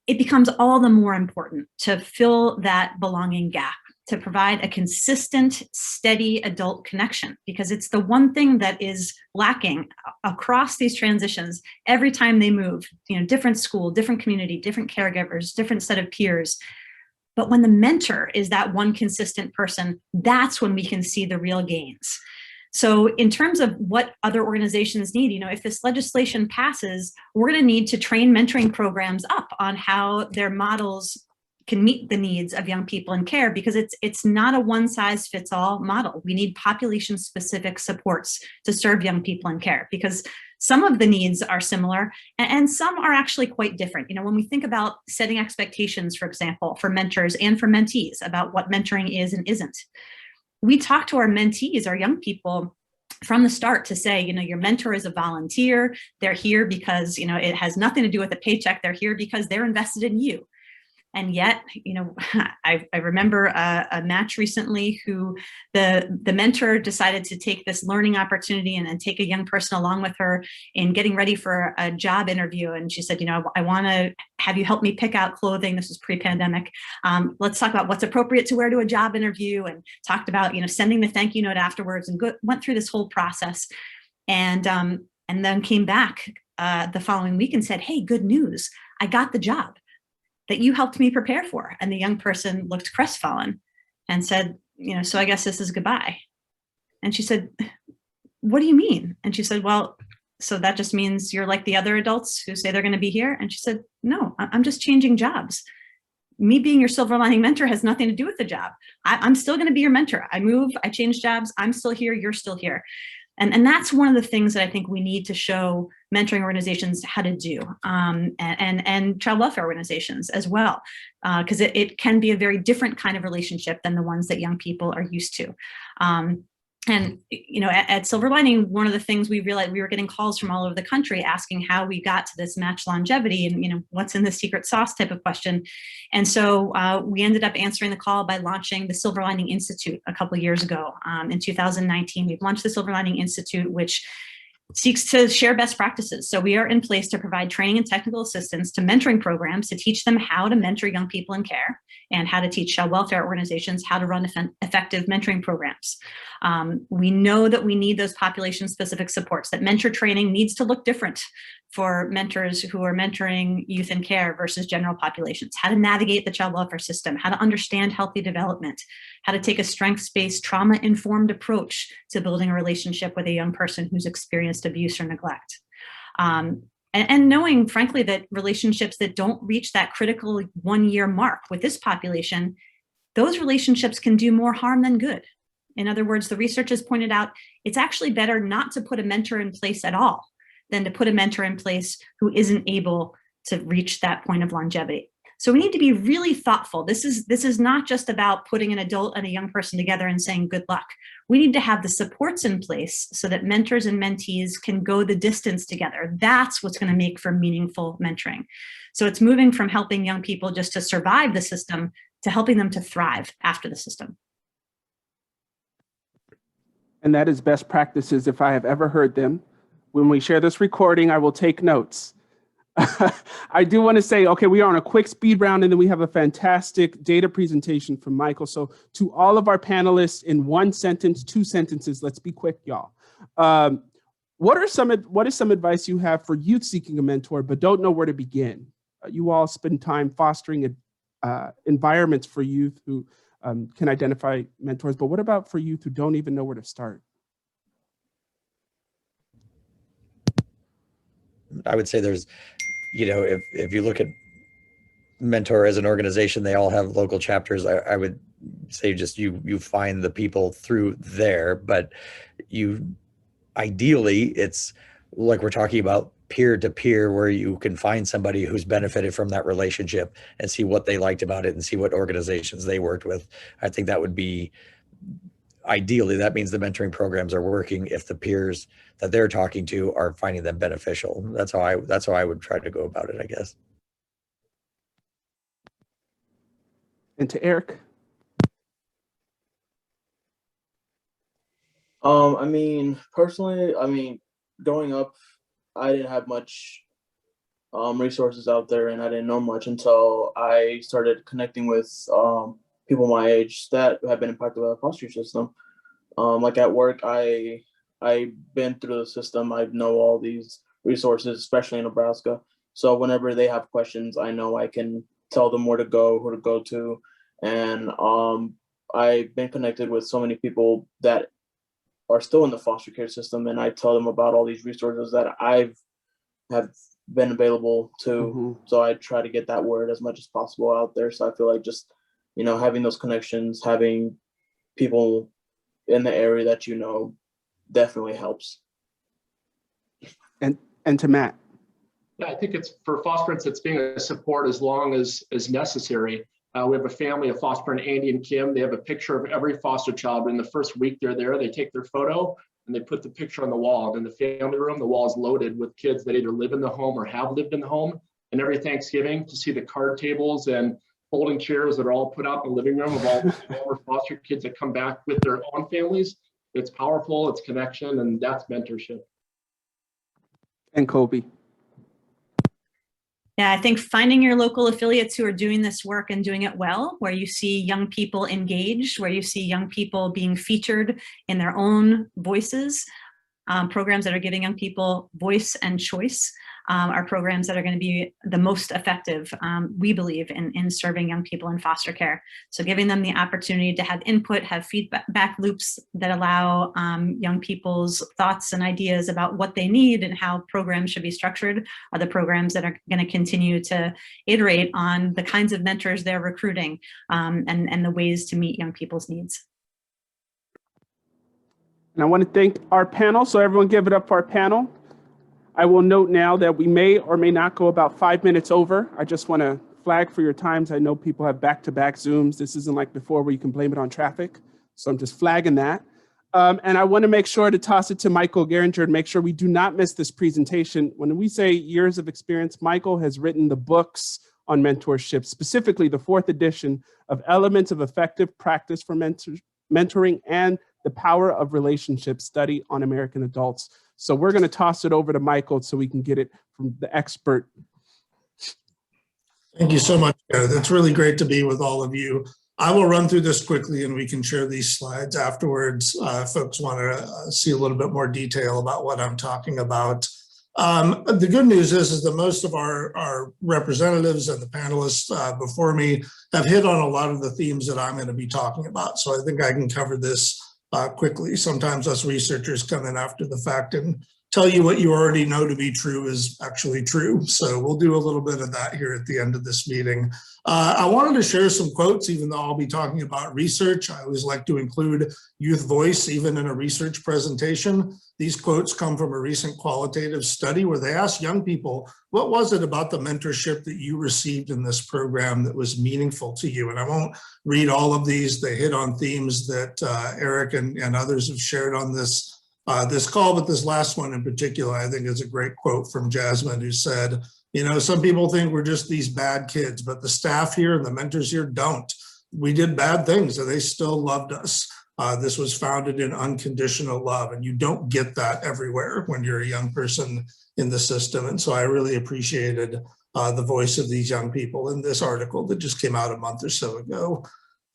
it becomes all the more important to fill that belonging gap, to provide a consistent, steady adult connection, because it's the one thing that is lacking across these transitions. Every time they move, you know, different school, different community, different caregivers, different set of peers. But when the mentor is that one consistent person, that's when we can see the real gains. So in terms of what other organizations need, you know, if this legislation passes, we're going to need to train mentoring programs up on how their models can meet the needs of young people in care, because it's not a one size fits all model. We need population specific supports to serve young people in care, because some of the needs are similar and some are actually quite different. You know, when we think about setting expectations, for example, for mentors and for mentees about what mentoring is and isn't, we talk to our mentees, our young people, from the start to say, you know, your mentor is a volunteer. They're here because, you know, it has nothing to do with a paycheck. They're here because they're invested in you. And yet, you know, I remember a match recently who the mentor decided to take this learning opportunity and take a young person along with her in getting ready for a job interview. And she said, you know, I want to have you help me pick out clothing. This was pre-pandemic. Let's talk about what's appropriate to wear to a job interview, and talked about, you know, sending the thank you note afterwards, and went through this whole process. And then came back the following week and said, hey, good news. I got the job that you helped me prepare for. And the young person looked crestfallen and said, you know, so I guess this is goodbye. And she said, what do you mean? And she said, well, so that just means you're like the other adults who say they're going to be here? And she said, no, I'm just changing jobs. Me being your silver lining mentor has nothing to do with the job. I'm still going to be your mentor. I move, I change jobs. I'm still here. You're still here. And that's one of the things that I think we need to show mentoring organizations how to do, and child welfare organizations as well, because it can be a very different kind of relationship than the ones that young people are used to. And, you know, at Silver Lining, one of the things we realized, we were getting calls from all over the country asking how we got to this match longevity and, you know, what's in the secret sauce type of question. And so we ended up answering the call by launching the Silver Lining Institute a couple of years ago. In 2019, we've launched the Silver Lining Institute, which seeks to share best practices. So we are in place to provide training and technical assistance to mentoring programs to teach them how to mentor young people in care, and how to teach child welfare organizations how to run effective mentoring programs. We know that we need those population-specific supports, that mentor training needs to look different for mentors who are mentoring youth in care versus general populations, how to navigate the child welfare system, how to understand healthy development, how to take a strengths-based, trauma-informed approach to building a relationship with a young person who's experienced abuse or neglect. And knowing, frankly, that relationships that don't reach that critical 1-year mark with this population, those relationships can do more harm than good. In other words, the research has pointed out it's actually better not to put a mentor in place at all than to put a mentor in place who isn't able to reach that point of longevity. So we need to be really thoughtful. This is not just about putting an adult and a young person together and saying good luck. We need to have the supports in place so that mentors and mentees can go the distance together. That's what's going to make for meaningful mentoring. So it's moving from helping young people just to survive the system to helping them to thrive after the system. And that is best practices if I have ever heard them. When we share this recording, I will take notes. I do want to say, okay, we are on a quick speed round, and then we have a fantastic data presentation from Michael. So to all of our panelists, in 1 sentence, 2 sentences, let's be quick, y'all. What is some advice you have for youth seeking a mentor but don't know where to begin? You all spend time fostering environments for youth who can identify mentors, but what about for youth who don't even know where to start? I would say there's, you know, if you look at Mentor as an organization, they all have local chapters. I would say just you find the people through there, but ideally it's like we're talking about peer to peer, where you can find somebody who's benefited from that relationship and see what they liked about it and see what organizations they worked with. I think that would be ideally, that means the mentoring programs are working if the peers that they're talking to are finding them beneficial. That's how I would try to go about it, I guess. And to Eric. I mean, personally, growing up, I didn't have much resources out there, and I didn't know much until I started connecting with people my age that have been impacted by the foster system. Like at work, I've been through the system. I know all these resources, especially in Nebraska. So whenever they have questions, I know I can tell them where to go, who to go to, and I've been connected with so many people that are still in the foster care system, and I tell them about all these resources that I've have been available to. So I try to get that word as much as possible out there. So I feel like just, having those connections, having people in the area that definitely helps. And to Matt. Yeah, I think it's for fosterants, it's being a support as long as necessary. We have a family of fosterant, Andy and Kim. They have a picture of every foster child. In the first week they're there, they take their photo and they put the picture on the wall. And in the family room, the wall is loaded with kids that either live in the home or have lived in the home. And every Thanksgiving, to see the card tables and folding chairs that are all put out in the living room of all the former foster kids that come back with their own families. It's powerful, it's connection, and that's mentorship. And Colby. Yeah, I think finding your local affiliates who are doing this work and doing it well, where you see young people engaged, where you see young people being featured in their own voices, programs that are giving young people voice and choice are programs that are going to be the most effective, we believe, in serving young people in foster care. So giving them the opportunity to have input, have feedback loops that allow young people's thoughts and ideas about what they need and how programs should be structured are the programs that are going to continue to iterate on the kinds of mentors they're recruiting and the ways to meet young people's needs. And I want to thank our panel. So everyone give it up for our panel. I will note now that we may or may not go about 5 minutes over. I just want to flag for your times. I know people have back-to-back Zooms. This isn't like before where you can blame it on traffic. So I'm just flagging that. And I want to make sure to toss it to Michael Geringer and make sure we do not miss this presentation. When we say years of experience, Michael has written the books on mentorship, specifically the 4th edition of Elements of Effective Practice for Mentoring and the Power of Relationship Study on American Adults. So we're going to toss it over to Michael so we can get it from the expert. Thank you so much, Gareth. It's really great to be with all of you. I will run through this quickly and we can share these slides afterwards. Folks want to see a little bit more detail about what I'm talking about. The good news is that most of our representatives and the panelists before me have hit on a lot of the themes that I'm going to be talking about. So I think I can cover this quickly. Sometimes us researchers come in after the fact and tell you what you already know to be true is actually true. So we'll do a little bit of that here at the end of this meeting. I wanted to share some quotes, even though I'll be talking about research. I always like to include youth voice, even in a research presentation. These quotes come from a recent qualitative study where they asked young people, what was it about the mentorship that you received in this program that was meaningful to you? And I won't read all of these. They hit on themes that Eric and others have shared on this call, but this last one in particular, I think is a great quote from Jasmine, who said, some people think we're just these bad kids, but the staff here and the mentors here don't. We did bad things and they still loved us. This was founded in unconditional love, and you don't get that everywhere when you're a young person in the system. And so I really appreciated the voice of these young people in this article that just came out a month or so ago.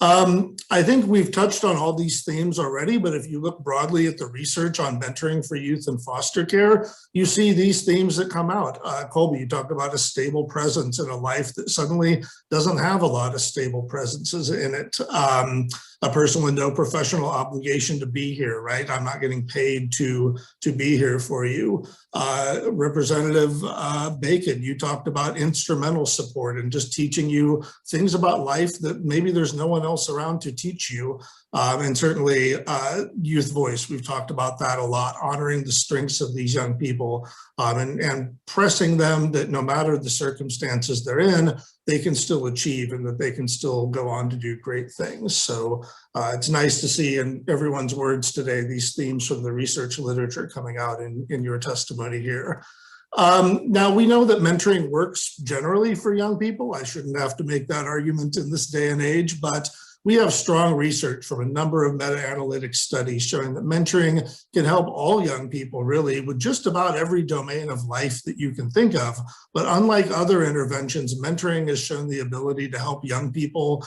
I think we've touched on all these themes already, but if you look broadly at the research on mentoring for youth in foster care, you see these themes that come out. Colby, you talked about a stable presence in a life that suddenly doesn't have a lot of stable presences in it. A person with no professional obligation to be here, right? I'm not getting paid to be here for you. Representative Bacon, you talked about instrumental support and just teaching you things about life that maybe there's no one else around to teach you. And certainly youth voice, we've talked about that a lot, honoring the strengths of these young people and pressing them that no matter the circumstances they're in, they can still achieve and that they can still go on to do great things. So it's nice to see in everyone's words today, these themes from the research literature coming out in your testimony here. Now, we know that mentoring works generally for young people. I shouldn't have to make that argument in this day and age, but we have strong research from a number of meta-analytic studies showing that mentoring can help all young people really with just about every domain of life that you can think of. But unlike other interventions, mentoring has shown the ability to help young people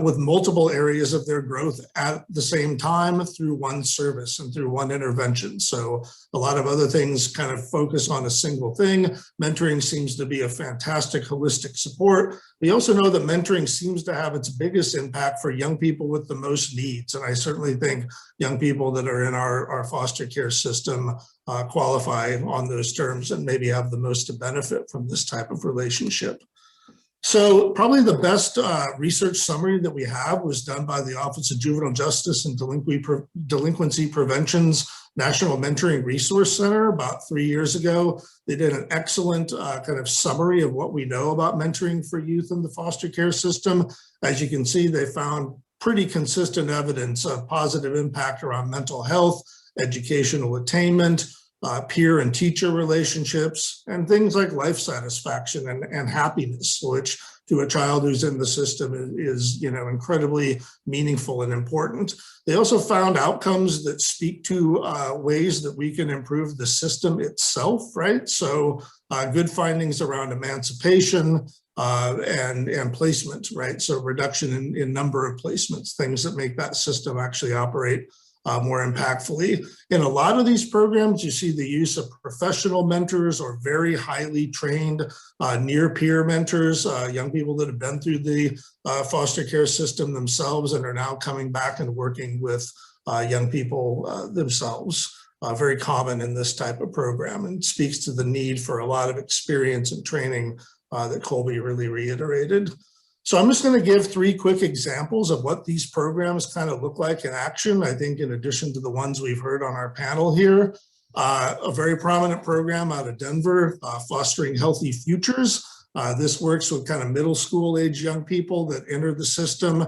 with multiple areas of their growth at the same time through one service and through one intervention. So a lot of other things kind of focus on a single thing. Mentoring seems to be a fantastic holistic support. We also know that mentoring seems to have its biggest impact for young people with the most needs. And I certainly think young people that are in our foster care system qualify on those terms and maybe have the most to benefit from this type of relationship. So probably the best research summary that we have was done by the Office of Juvenile Justice and Delinquency Prevention's National Mentoring Resource Center about 3 years ago. They did an excellent kind of summary of what we know about mentoring for youth in the foster care system. As you can see, they found pretty consistent evidence of positive impact around mental health, educational attainment, peer and teacher relationships, and things like life satisfaction and happiness, which to a child who's in the system is incredibly meaningful and important. They also found outcomes that speak to ways that we can improve the system itself, right? So good findings around emancipation and placement, right? So reduction in number of placements, things that make that system actually operate more impactfully. In a lot of these programs, you see the use of professional mentors or very highly trained near-peer mentors, young people that have been through the foster care system themselves and are now coming back and working with young people themselves. Very common in this type of program, and speaks to the need for a lot of experience and training that Colby really reiterated. So I'm just going to give 3 quick examples of what these programs kind of look like in action. I think in addition to the ones we've heard on our panel here, a very prominent program out of Denver, Fostering Healthy Futures. This works with kind of middle school age young people that enter the system.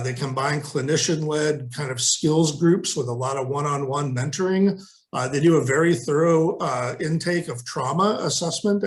They combine clinician-led kind of skills groups with a lot of one-on-one mentoring. They do a very thorough intake of trauma assessment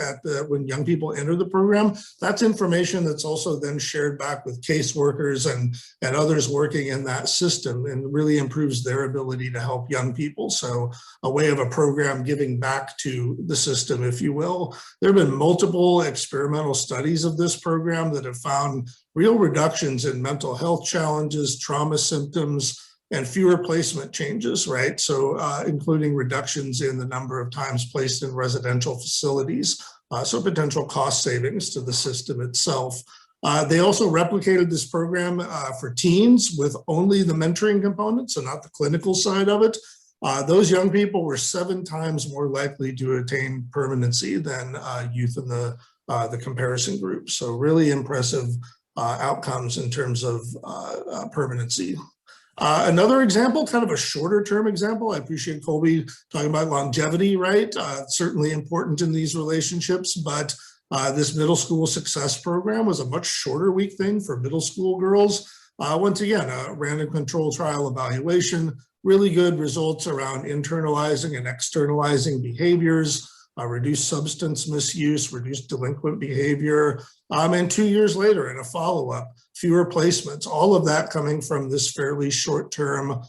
when young people enter the program. That's information that's also then shared back with caseworkers and others working in that system, and really improves their ability to help young people. So a way of a program giving back to the system, if you will. There have been multiple experimental studies of this program that have found real reductions in mental health challenges, trauma symptoms, and fewer placement changes, right? So including reductions in the number of times placed in residential facilities. So potential cost savings to the system itself. They also replicated this program for teens with only the mentoring component, so not the clinical side of it. Those young people were 7 times more likely to attain permanency than youth in the comparison group. So really impressive outcomes in terms of permanency. Another example, kind of a shorter term example, I appreciate Colby talking about longevity, right? Certainly important in these relationships, but this middle school success program was a much shorter week thing for middle school girls. Once again, a random control trial evaluation, really good results around internalizing and externalizing behaviors, reduced substance misuse, reduced delinquent behavior, and 2 years later in a follow-up, fewer placements, all of that coming from this fairly short-term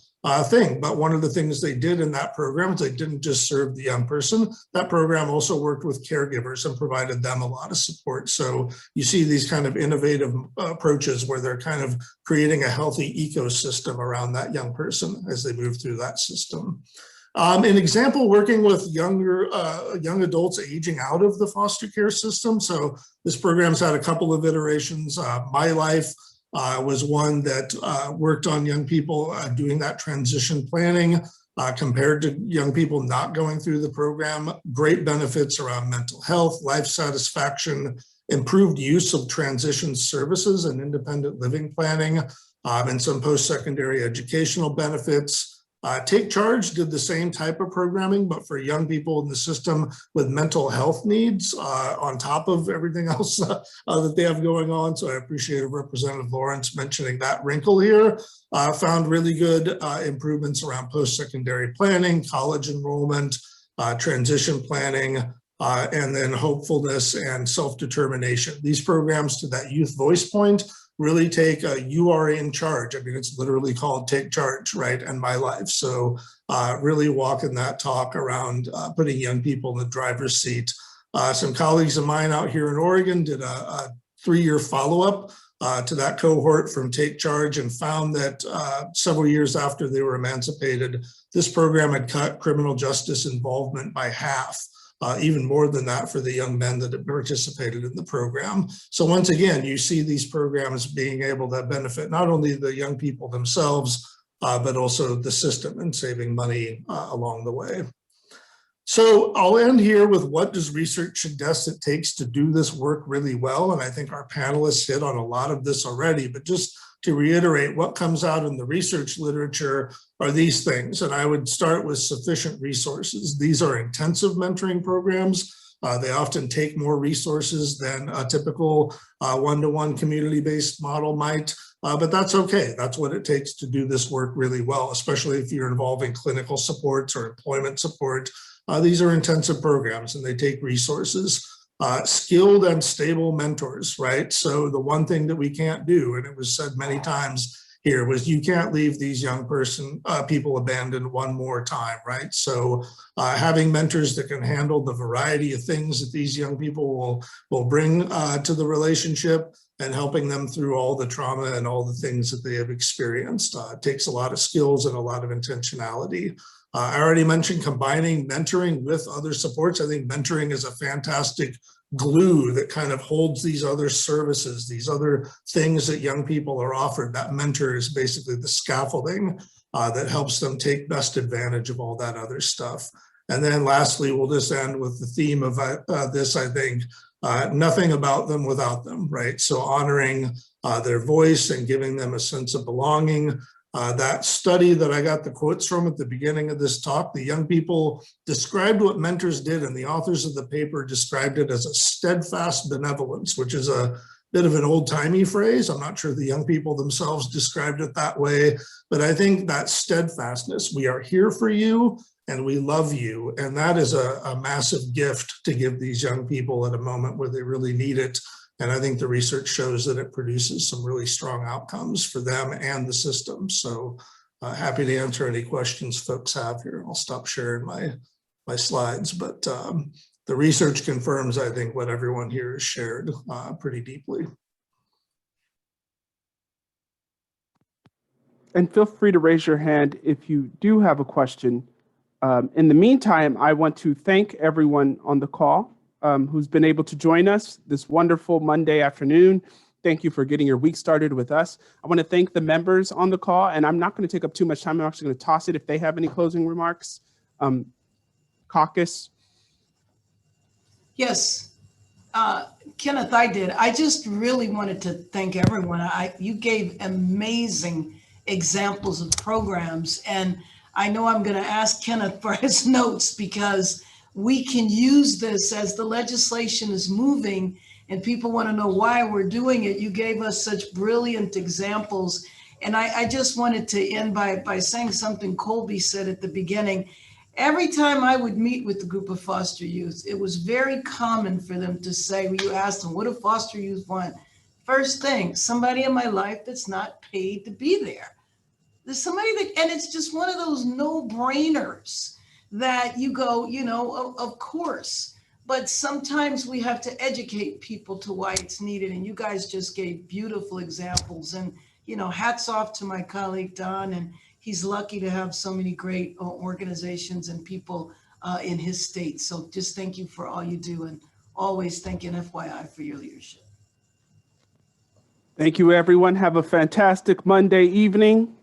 thing. But one of the things they did in that program is they didn't just serve the young person. That program also worked with caregivers and provided them a lot of support. So you see these kind of innovative approaches where they're kind of creating a healthy ecosystem around that young person as they move through that system. An example, working with young adults aging out of the foster care system. So this program's had a couple of iterations. My Life was one that worked on young people doing that transition planning compared to young people not going through the program. Great benefits around mental health, life satisfaction, improved use of transition services and independent living planning, and some post-secondary educational benefits. Take Charge did the same type of programming, but for young people in the system with mental health needs on top of everything else that they have going on. So I appreciate Representative Lawrence mentioning that wrinkle here. Found really good improvements around post-secondary planning, college enrollment, transition planning, and then hopefulness and self-determination. These programs, to that youth voice point, really take you are in charge. I mean, it's literally called Take Charge, right? And My Life. So really walking that talk around putting young people in the driver's seat. Some colleagues of mine out here in Oregon did a 3-year follow-up to that cohort from Take Charge and found that several years after they were emancipated, this program had cut criminal justice involvement by half. Even more than that for the young men that have participated in the program. So once again, you see these programs being able to benefit not only the young people themselves, but also the system and saving money along the way. So I'll end here with what does research suggest it takes to do this work really well? And I think our panelists hit on a lot of this already, but just to reiterate, what comes out in the research literature are these things. And I would start with sufficient resources. These are intensive mentoring programs. They often take more resources than a typical one-to-one community-based model might, but that's okay. That's what it takes to do this work really well, especially if you're involving clinical supports or employment support. These are intensive programs and they take resources. Skilled and stable mentors, right? So the one thing that we can't do, and it was said many times here, was you can't leave these young people abandoned one more time, right? So having mentors that can handle the variety of things that these young people will bring to the relationship and helping them through all the trauma and all the things that they have experienced. Takes a lot of skills and a lot of intentionality. I already mentioned combining mentoring with other supports. I think mentoring is a fantastic glue that kind of holds these other services, these other things that young people are offered. That mentor is basically the scaffolding that helps them take best advantage of all that other stuff. And then lastly, we'll just end with the theme of this, I think, nothing about them without them, right? So honoring their voice and giving them a sense of belonging. That study that I got the quotes from at the beginning of this talk, the young people described what mentors did, and the authors of the paper described it as a steadfast benevolence, which is a bit of an old-timey phrase. I'm not sure the young people themselves described it that way, but I think that steadfastness, we are here for you and we love you. And that is a massive gift to give these young people at a moment where they really need it. And I think the research shows that it produces some really strong outcomes for them and the system. So happy to answer any questions folks have here. I'll stop sharing my slides, but the research confirms, I think, what everyone here has shared pretty deeply. And feel free to raise your hand if you do have a question. In the meantime, I want to thank everyone on the call who's been able to join us this wonderful Monday afternoon. Thank you for getting your week started with us. I want to thank the members on the call, and I'm not going to take up too much time. I'm actually going to toss it if they have any closing remarks. Caucus. Yes, Kenneth, I did. I just really wanted to thank everyone. You gave amazing examples of programs, and I know I'm going to ask Kenneth for his notes because we can use this as the legislation is moving and people want to know why we're doing it. You gave us such brilliant examples. And I just wanted to end by saying something Colby said at the beginning. Every time I would meet with a group of foster youth, it was very common for them to say, when you asked them, what do foster youth want? First thing, somebody in my life that's not paid to be there. There's somebody that, and it's just one of those no-brainers that you go, you know, of course, but sometimes we have to educate people to why it's needed. And you guys just gave beautiful examples, and, you know, hats off to my colleague, Don, and he's lucky to have so many great organizations and people in his state. So just thank you for all you do, and always thanking FYI for your leadership. Thank you, everyone. Have a fantastic Monday evening.